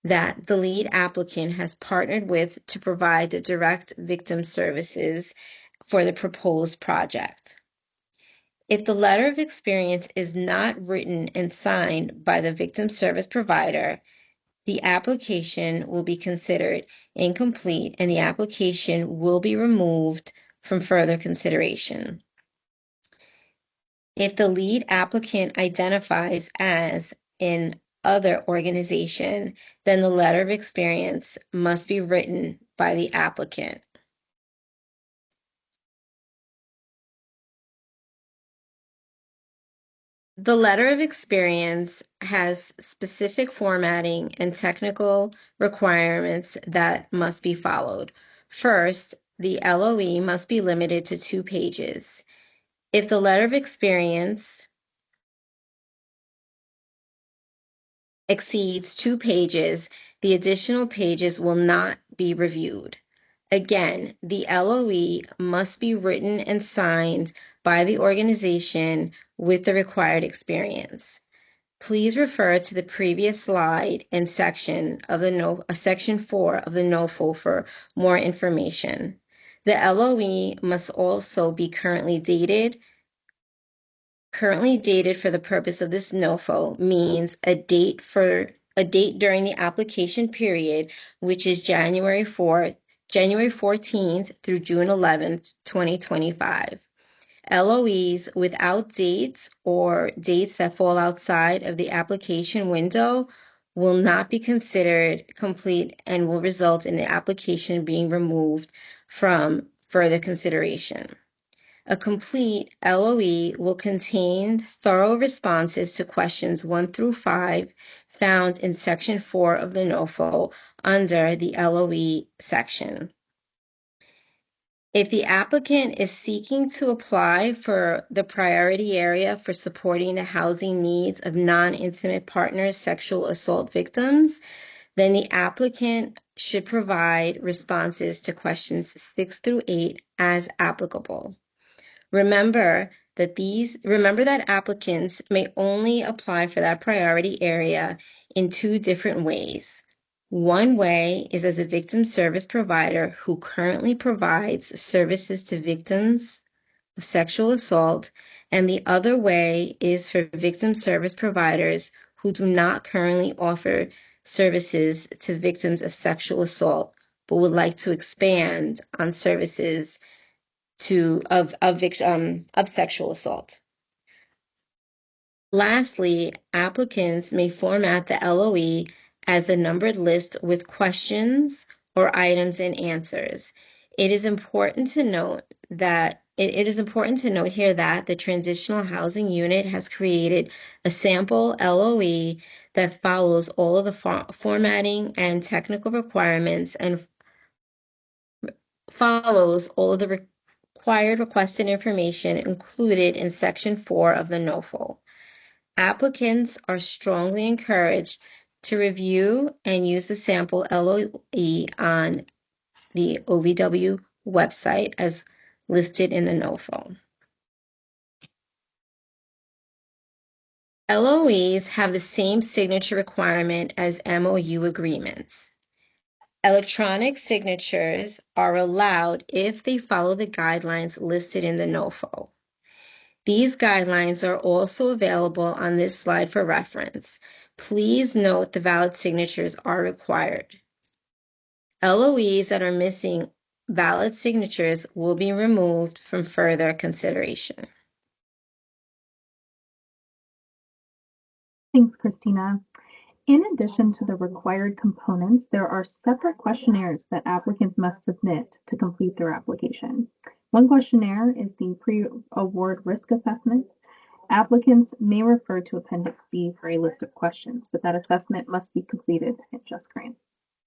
that the lead applicant has partnered with to provide the direct victim services for the proposed project. If the letter of experience is not written and signed by the victim service provider, the application will be considered incomplete and the application will be removed from further consideration. If the lead applicant identifies as an other organization, then the letter of experience must be written by the applicant. The letter of experience has specific formatting and technical requirements that must be followed. First, the LOE must be limited to 2 pages. If the letter of experience exceeds 2 pages, the additional pages will not be reviewed. Again, the LOE must be written and signed by the organization with the required experience. Please refer to the previous slide and section of the section 4 of the NOFO for more information. The LOE must also be currently dated. Currently dated for the purpose of this NOFO means a date during the application period, which is January 14th through June 11th, 2025. LOEs without dates or dates that fall outside of the application window will not be considered complete and will result in the application being removed from further consideration. A complete LOE will contain thorough responses to questions 1 through 5 found in section 4 of the NOFO under the LOE section. If the applicant is seeking to apply for the priority area for supporting the housing needs of non-intimate partners, sexual assault victims, then the applicant should provide responses to questions 6 through 8 as applicable. Remember that applicants may only apply for that priority area in 2 different ways. One way is as a victim service provider who currently provides services to victims of sexual assault, and the other way is for victim service providers who do not currently offer services to victims of sexual assault, but would like to expand on services of sexual assault. Lastly, applicants may format the LOE as a numbered list with questions or items and answers. It is important to note here that the Transitional Housing Unit has created a sample LOE that follows all of the formatting and technical requirements and follows all of the required requested information included in section 4 of the NOFO. Applicants are strongly encouraged to review and use the sample LOE on the OVW website as listed in the NOFO. LOEs have the same signature requirement as MOU agreements. Electronic signatures are allowed if they follow the guidelines listed in the NOFO. These guidelines are also available on this slide for reference. Please note the valid signatures are required. LOEs that are missing valid signatures will be removed from further consideration. Thanks, Christina. In addition to the required components, there are separate questionnaires that applicants must submit to complete their application. One questionnaire is the pre-award risk assessment. Applicants may refer to Appendix B for a list of questions, but that assessment must be completed at Just Grants.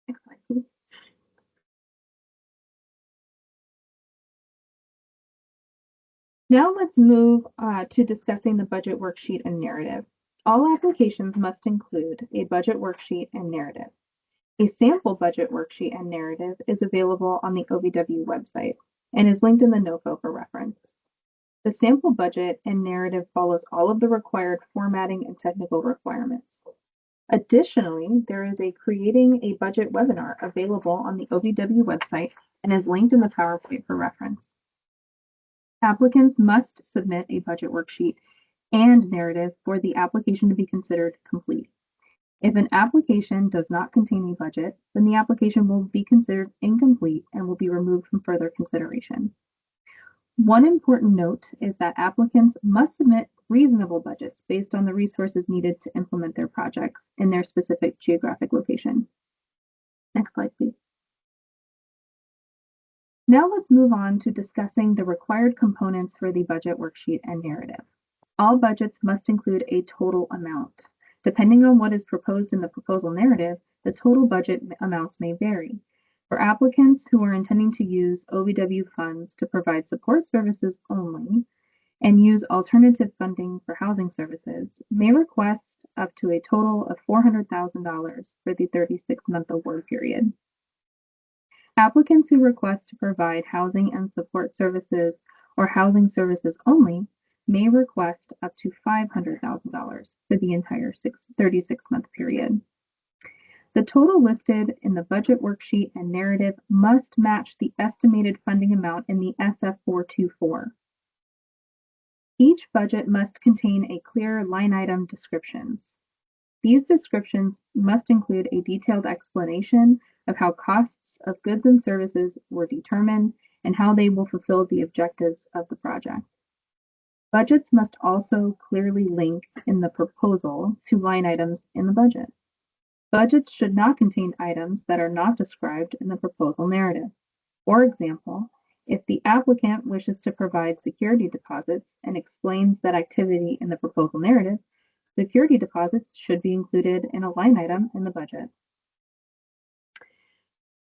Next slide, please. Now let's move to discussing the budget worksheet and narrative. All applications must include a budget worksheet and narrative. A sample budget worksheet and narrative is available on the OVW website and is linked in the NOFO for reference. The sample budget and narrative follows all of the required formatting and technical requirements. Additionally, there is a Creating a Budget webinar available on the OVW website and is linked in the PowerPoint for reference. Applicants must submit a budget worksheet and narrative for the application to be considered complete. If an application does not contain a budget, then the application will be considered incomplete and will be removed from further consideration. One important note is that applicants must submit reasonable budgets based on the resources needed to implement their projects in their specific geographic location. Next slide, please. Now let's move on to discussing the required components for the budget worksheet and narrative. All budgets must include a total amount. Depending on what is proposed in the proposal narrative, the total budget amounts may vary. For applicants who are intending to use OVW funds to provide support services only and use alternative funding for housing services, may request up to a total of $400,000 for the 36-month award period. Applicants who request to provide housing and support services or housing services only may request up to $500,000 for the entire 36-month period. The total listed in the budget worksheet and narrative must match the estimated funding amount in the SF424. Each budget must contain a clear line item descriptions. These descriptions must include a detailed explanation of how costs of goods and services were determined and how they will fulfill the objectives of the project. Budgets must also clearly link in the proposal to line items in the budget. Budgets should not contain items that are not described in the proposal narrative. For example, if the applicant wishes to provide security deposits and explains that activity in the proposal narrative, security deposits should be included in a line item in the budget.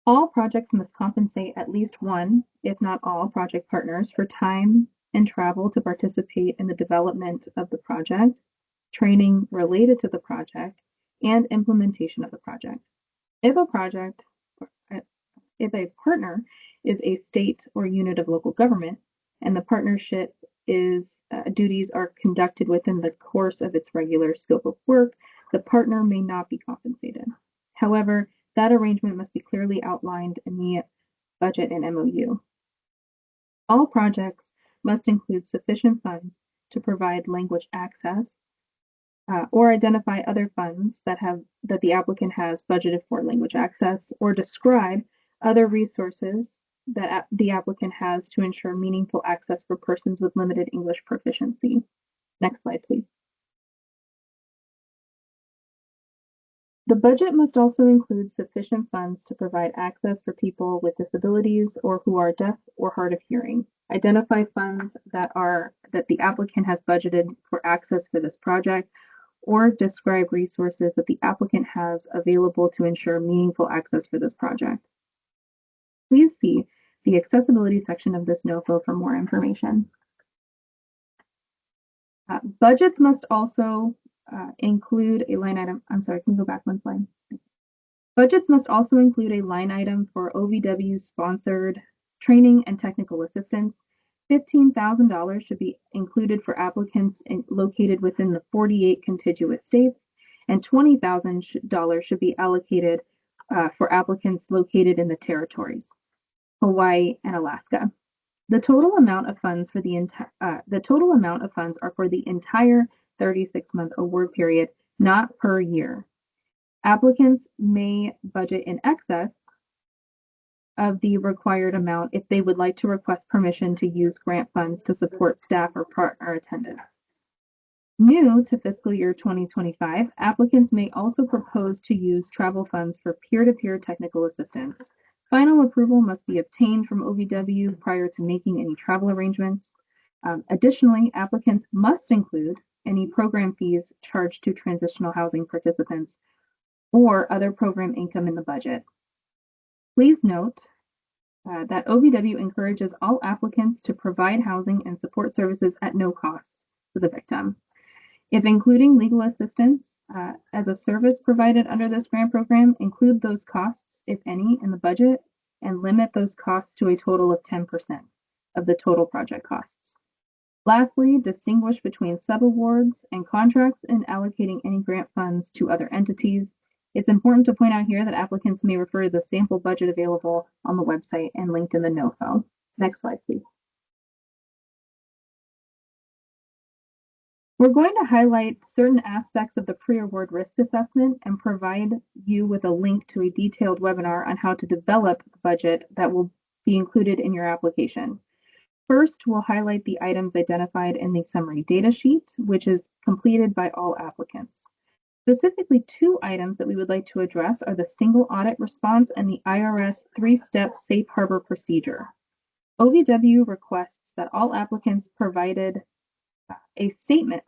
All projects must compensate at least one, if not all, project partners for time and travel to participate in the development of the project, training related to the project, and implementation of the project. If a partner is a state or unit of local government, and the partnership duties are conducted within the course of its regular scope of work, the partner may not be compensated. However, that arrangement must be clearly outlined in the budget and MOU. All projects must include sufficient funds to provide language access or identify other funds that the applicant has budgeted for language access, or describe other resources that the applicant has to ensure meaningful access for persons with limited English proficiency. Next slide, please. The budget must also include sufficient funds to provide access for people with disabilities or who are deaf or hard of hearing. Identify funds that the applicant has budgeted for access for this project, or describe resources that the applicant has available to ensure meaningful access for this project. Please see the accessibility section of this NOFO for more information. Budgets must also include a line item. I'm sorry, can you go back one slide? Budgets must also include a line item for OVW sponsored training and technical assistance. $15,000 should be included for applicants located within the 48 contiguous states, and $20,000 should be allocated for applicants located in the territories, Hawaii and Alaska. The total amount of funds are for the entire 36-month award period, not per year. Applicants may budget in excess of the required amount if they would like to request permission to use grant funds to support staff or partner attendance. New to fiscal year 2025, applicants may also propose to use travel funds for peer-to-peer technical assistance. Final approval must be obtained from OVW prior to making any travel arrangements. Additionally, applicants must include any program fees charged to transitional housing participants or other program income in the budget. Please note that OVW encourages all applicants to provide housing and support services at no cost to the victim. If including legal assistance as a service provided under this grant program, include those costs, if any, in the budget and limit those costs to a total of 10% of the total project costs. Lastly, distinguish between subawards and contracts in allocating any grant funds to other entities. It's important to point out here that applicants may refer to the sample budget available on the website and linked in the NOFO. Next slide, please. We're going to highlight certain aspects of the pre-award risk assessment and provide you with a link to a detailed webinar on how to develop the budget that will be included in your application. First, we'll highlight the items identified in the summary data sheet, which is completed by all applicants. Specifically, two items that we would like to address are the single audit response and the IRS three-step safe harbor procedure. OVW requests that all applicants provide a statement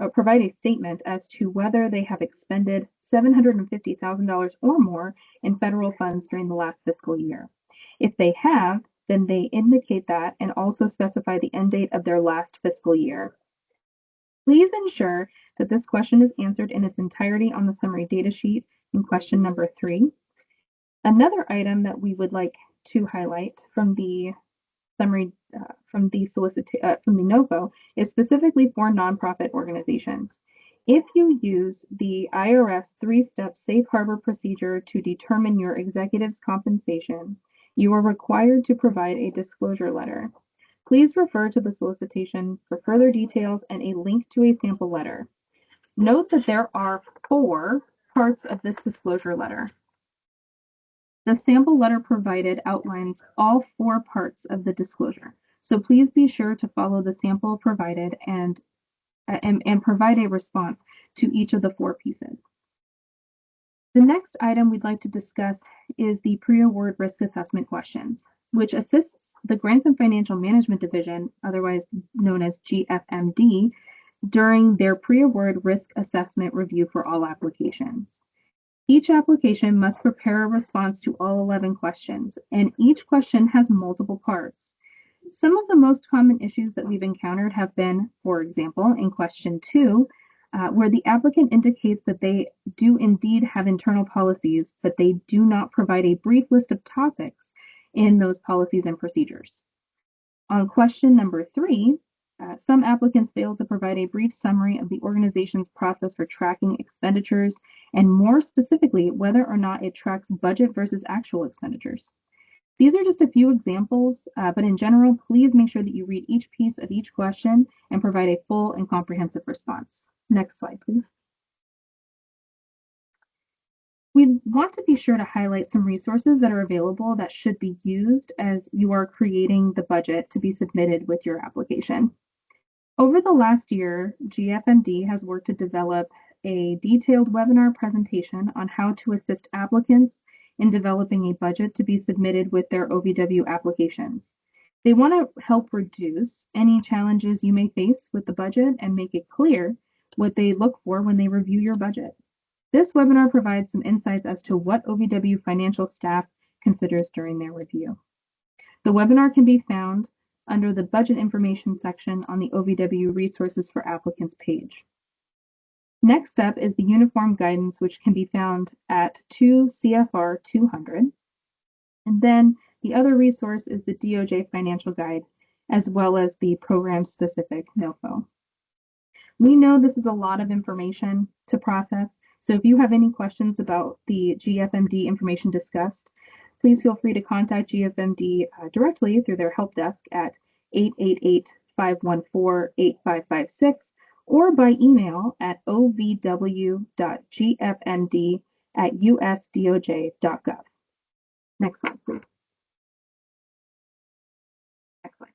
as to whether they have expended $750,000 or more in federal funds during the last fiscal year. If they have, then they indicate that and also specify the end date of their last fiscal year. Please ensure that this question is answered in its entirety on the summary data sheet in question number 3. Another item that we would like to highlight from the summary from the NOFO is specifically for nonprofit organizations. If you use the IRS three-step safe harbor procedure to determine your executive's compensation, you are required to provide a disclosure letter. Please refer to the solicitation for further details and a link to a sample letter. Note that there are 4 parts of this disclosure letter. The sample letter provided outlines all 4 parts of the disclosure, so please be sure to follow the sample provided and provide a response to each of the 4 pieces. The next item we'd like to discuss is the pre-award risk assessment questions, which assists the Grants and Financial Management Division, otherwise known as GFMD, during their pre-award risk assessment review for all applications. Each application must prepare a response to all 11 questions, and each question has multiple parts. Some of the most common issues that we've encountered have been, for example, in question 2, where the applicant indicates that they do indeed have internal policies, but they do not provide a brief list of topics in those policies and procedures. On question number 3, some applicants fail to provide a brief summary of the organization's process for tracking expenditures, and more specifically, whether or not it tracks budget versus actual expenditures. These are just a few examples, but in general, please make sure that you read each piece of each question and provide a full and comprehensive response. Next slide, please. We want to be sure to highlight some resources that are available that should be used as you are creating the budget to be submitted with your application. Over the last year, GFMD has worked to develop a detailed webinar presentation on how to assist applicants in developing a budget to be submitted with their OVW applications. They want to help reduce any challenges you may face with the budget and make it clear what they look for when they review your budget. This webinar provides some insights as to what OVW financial staff considers during their review. The webinar can be found under the Budget Information section on the OVW Resources for Applicants page. Next up is the Uniform Guidance, which can be found at 2 CFR 200. And then the other resource is the DOJ Financial Guide, as well as the program-specific NOFO. We know this is a lot of information to process, so if you have any questions about the GFMD information discussed, please feel free to contact GFMD directly through their help desk at 888-514-8556 or by email at ovw.gfmd@usdoj.gov. Next slide, please. Next slide.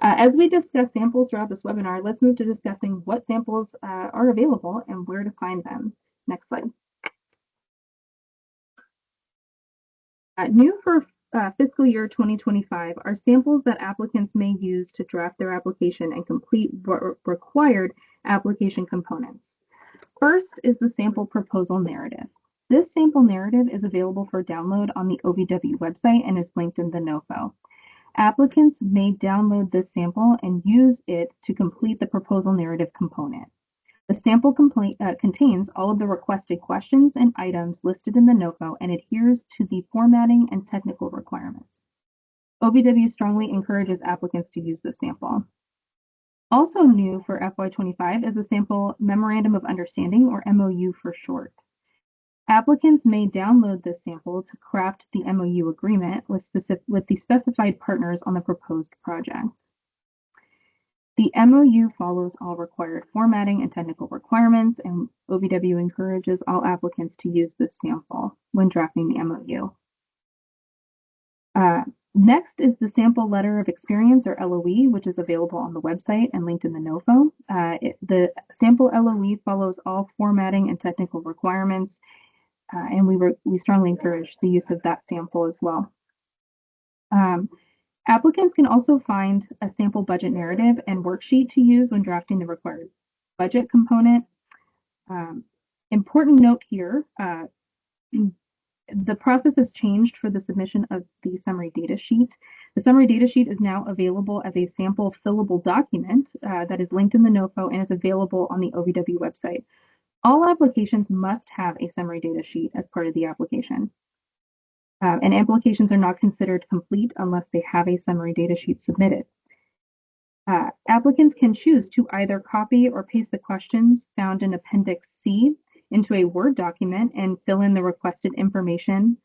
As we discuss samples throughout this webinar, let's move to discussing what samples are available and where to find them. Next slide. New for fiscal year 2025 are samples that applicants may use to draft their application and complete required application components. First is the sample proposal narrative. This sample narrative is available for download on the OVW website and is linked in the NOFO. Applicants may download this sample and use it to complete the proposal narrative component. The sample contains all of the requested questions and items listed in the NOFO and adheres to the formatting and technical requirements. OVW strongly encourages applicants to use this sample. Also new for FY25 is the sample Memorandum of Understanding, or MOU for short. Applicants may download this sample to craft the MOU agreement with the specified partners on the proposed project. The MOU follows all required formatting and technical requirements, and OVW encourages all applicants to use this sample when drafting the MOU. Next is the Sample Letter of Experience, or LOE, which is available on the website and linked in the NOFO. The sample LOE follows all formatting and technical requirements, and we strongly encourage the use of that sample as well. Applicants can also find a sample budget narrative and worksheet to use when drafting the required budget component. Important note here, the process has changed for the submission of the summary data sheet. The summary data sheet is now available as a sample fillable document that is linked in the NOFO and is available on the OVW website. All applications must have a summary data sheet as part of the application. And applications are not considered complete unless they have a summary data sheet submitted. Applicants can choose to either copy or paste the questions found in Appendix C into a Word document and fill in the requested information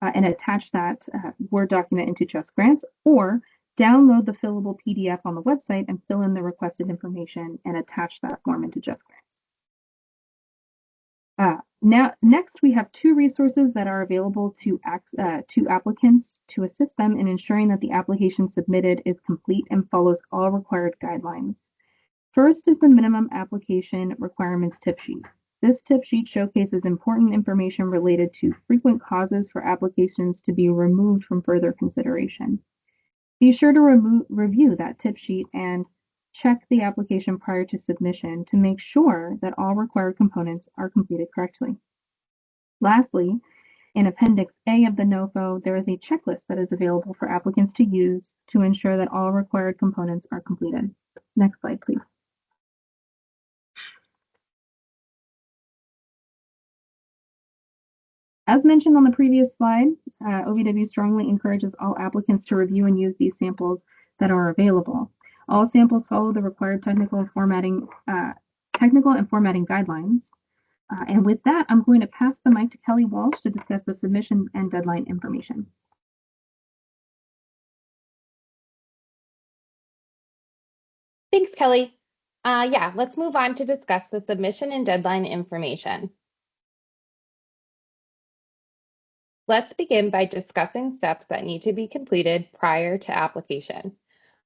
and attach that Word document into JustGrants, or download the fillable PDF on the website and fill in the requested information and attach that form into JustGrants. Next, we have two resources that are available to applicants to assist them in ensuring that the application submitted is complete and follows all required guidelines. First is the Minimum Application Requirements Tip Sheet. This tip sheet showcases important information related to frequent causes for applications to be removed from further consideration. Be sure to review that tip sheet and check the application prior to submission to make sure that all required components are completed correctly. Lastly, in Appendix A of the NOFO, there is a checklist that is available for applicants to use to ensure that all required components are completed. Next slide, please. As mentioned on the previous slide, OVW strongly encourages all applicants to review and use these samples that are available. All samples follow the required technical and formatting guidelines. And with that, I'm going to pass the mic to Kelly Walsh to discuss the submission and deadline information. Thanks, Kelly. Let's move on to discuss the submission and deadline information. Let's begin by discussing steps that need to be completed prior to application.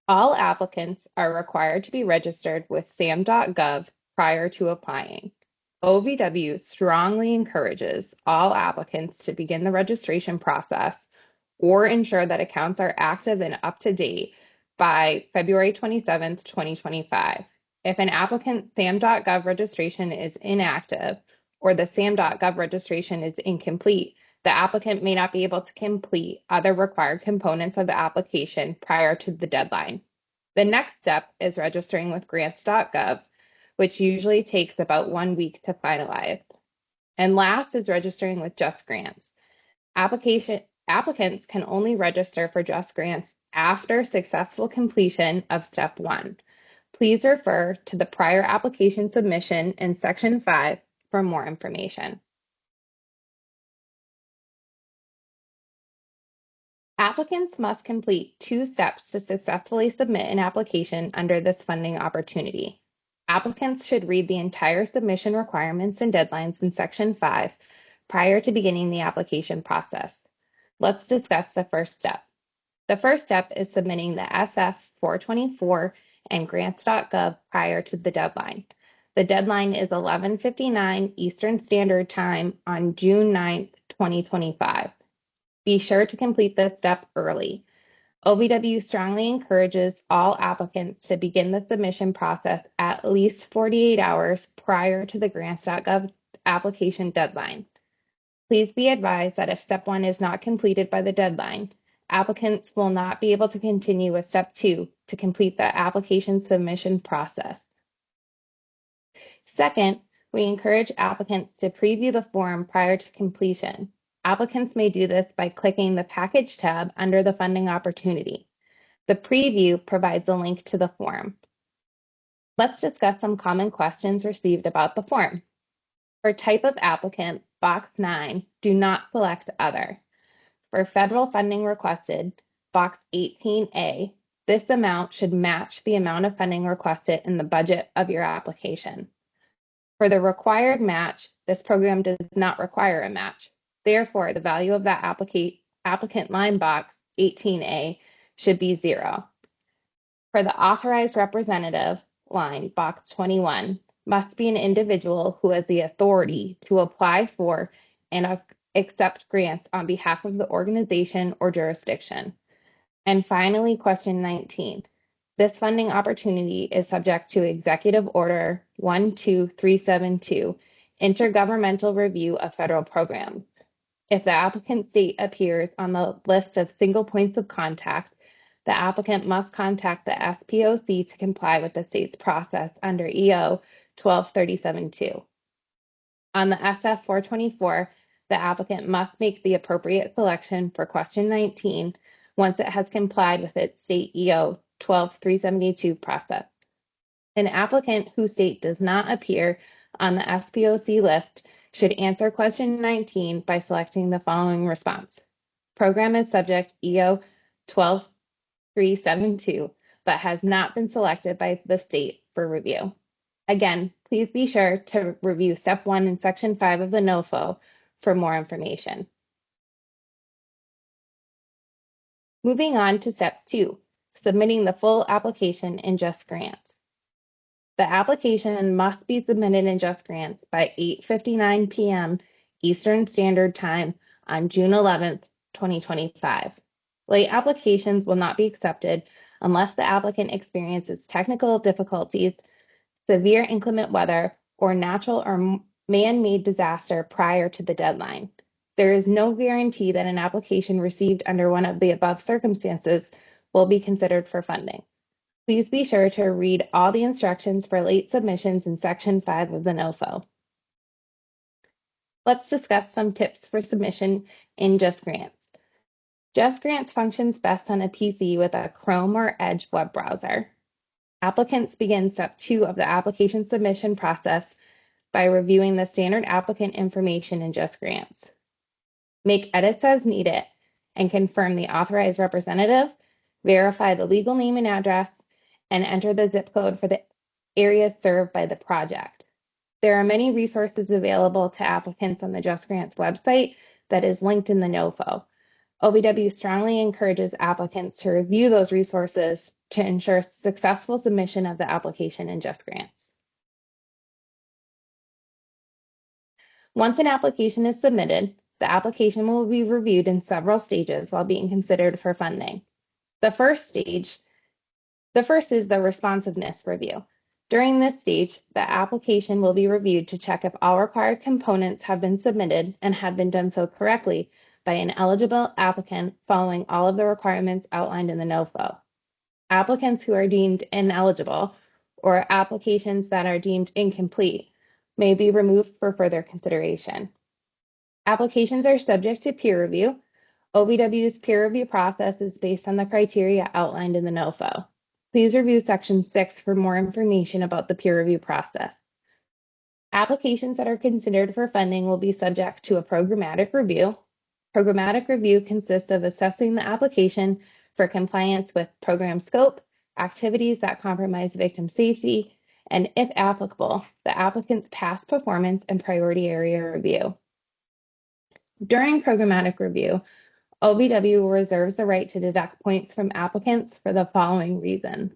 All applicants are required to be registered with sam.gov prior to applying. OVW strongly encourages all applicants to begin the registration process or ensure that accounts are active and up to date by February 27th, 2025. If an applicant's sam.gov registration is inactive or the sam.gov registration is incomplete, the applicant may not be able to complete other required components of the application prior to the deadline. The next step is registering with grants.gov, which usually takes about 1 week to finalize. And last is registering with JustGrants. Applicants can only register for JustGrants after successful completion of step 1. Please refer to the prior application submission in section 5 for more information. Applicants must complete 2 steps to successfully submit an application under this funding opportunity. Applicants should read the entire submission requirements and deadlines in section 5 prior to beginning the application process. Let's discuss the first step. The first step is submitting the SF 424 and grants.gov prior to the deadline. The deadline is 11:59 Eastern Standard Time on June 9th, 2025. Be sure to complete this step early. OVW strongly encourages all applicants to begin the submission process at least 48 hours prior to the grants.gov application deadline. Please be advised that if step 1 is not completed by the deadline, applicants will not be able to continue with step 2 to complete the application submission process. Second, we encourage applicants to preview the form prior to completion. Applicants may do this by clicking the Package tab under the funding opportunity. The preview provides a link to the form. Let's discuss some common questions received about the form. For type of applicant, box 9, do not select other. For federal funding requested, box 18A, this amount should match the amount of funding requested in the budget of your application. For the required match, this program does not require a match. Therefore, the value of that applicant line box 18A should be 0. For the authorized representative line, box 21, must be an individual who has the authority to apply for and accept grants on behalf of the organization or jurisdiction. And finally, question 19. This funding opportunity is subject to Executive Order 12372, Intergovernmental Review of Federal Programs. If the applicant's state appears on the list of single points of contact, the applicant must contact the SPOC to comply with the state's process under EO 12372. On the SF 424, the applicant must make the appropriate selection for question 19 once it has complied with its state EO 12372 process. An applicant whose state does not appear on the SPOC list should answer question 19 by selecting the following response. Program is subject EO 12372, but has not been selected by the state for review. Again, please be sure to review step 1 in section 5 of the NOFO for more information. Moving on to step 2, submitting the full application in JustGrants. The application must be submitted in JustGrants by 8:59 p.m. Eastern Standard Time on June 11th, 2025. Late applications will not be accepted unless the applicant experiences technical difficulties, severe inclement weather, or natural or man-made disaster prior to the deadline. There is no guarantee that an application received under one of the above circumstances will be considered for funding. Please be sure to read all the instructions for late submissions in section 5 of the NOFO. Let's discuss some tips for submission in JustGrants. JustGrants functions best on a PC with a Chrome or Edge web browser. Applicants begin step 2 of the application submission process by reviewing the standard applicant information in JustGrants. Make edits as needed and confirm the authorized representative, verify the legal name and address, and enter the zip code for the area served by the project. There are many resources available to applicants on the JustGrants website that is linked in the NOFO. OVW strongly encourages applicants to review those resources to ensure successful submission of the application in JustGrants. Once an application is submitted, the application will be reviewed in several stages while being considered for funding. The first is the responsiveness review. During this stage, the application will be reviewed to check if all required components have been submitted and have been done so correctly by an eligible applicant following all of the requirements outlined in the NOFO. Applicants who are deemed ineligible or applications that are deemed incomplete may be removed for further consideration. Applications are subject to peer review. OVW's peer review process is based on the criteria outlined in the NOFO. Please review section 6 for more information about the peer review process. Applications that are considered for funding will be subject to a programmatic review. Programmatic review consists of assessing the application for compliance with program scope, activities that compromise victim safety, and if applicable, the applicant's past performance and priority area review. During programmatic review, OVW reserves the right to deduct points from applicants for the following reasons: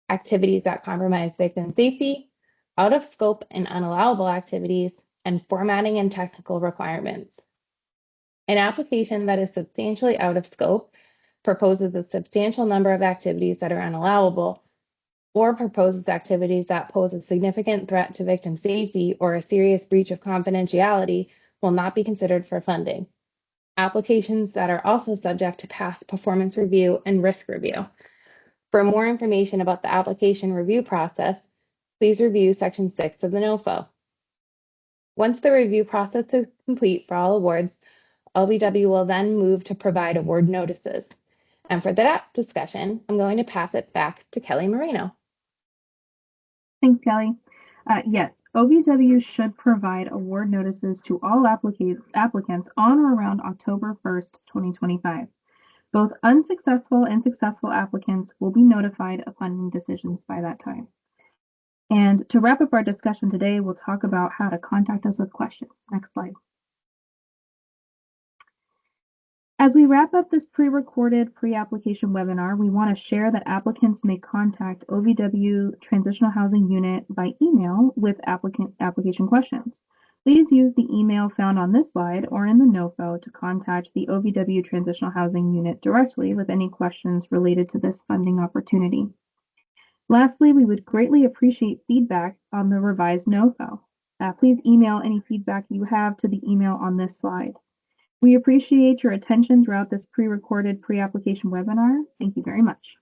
activities that compromise victim safety, out of scope and unallowable activities, and formatting and technical requirements. An application that is substantially out of scope, proposes a substantial number of activities that are unallowable, or proposes activities that pose a significant threat to victim safety or a serious breach of confidentiality will not be considered for funding. Applications that are also subject to past performance review and risk review. For more information about the application review process, please review Section 6 of the NOFO. Once the review process is complete for all awards, LBW will then move to provide award notices. And for that discussion, I'm going to pass it back to Kelly Moreno. Thanks, Kelly. Yes, OVW should provide award notices to all applicants on or around October 1st, 2025. Both unsuccessful and successful applicants will be notified of funding decisions by that time. And to wrap up our discussion today, we'll talk about how to contact us with questions. Next slide. As we wrap up this pre-recorded pre-application webinar, we want to share that applicants may contact OVW Transitional Housing Unit by email with application questions. Please use the email found on this slide or in the NOFO to contact the OVW Transitional Housing Unit directly with any questions related to this funding opportunity. Lastly, we would greatly appreciate feedback on the revised NOFO. Please email any feedback you have to the email on this slide. We appreciate your attention throughout this pre-recorded pre-application webinar. Thank you very much.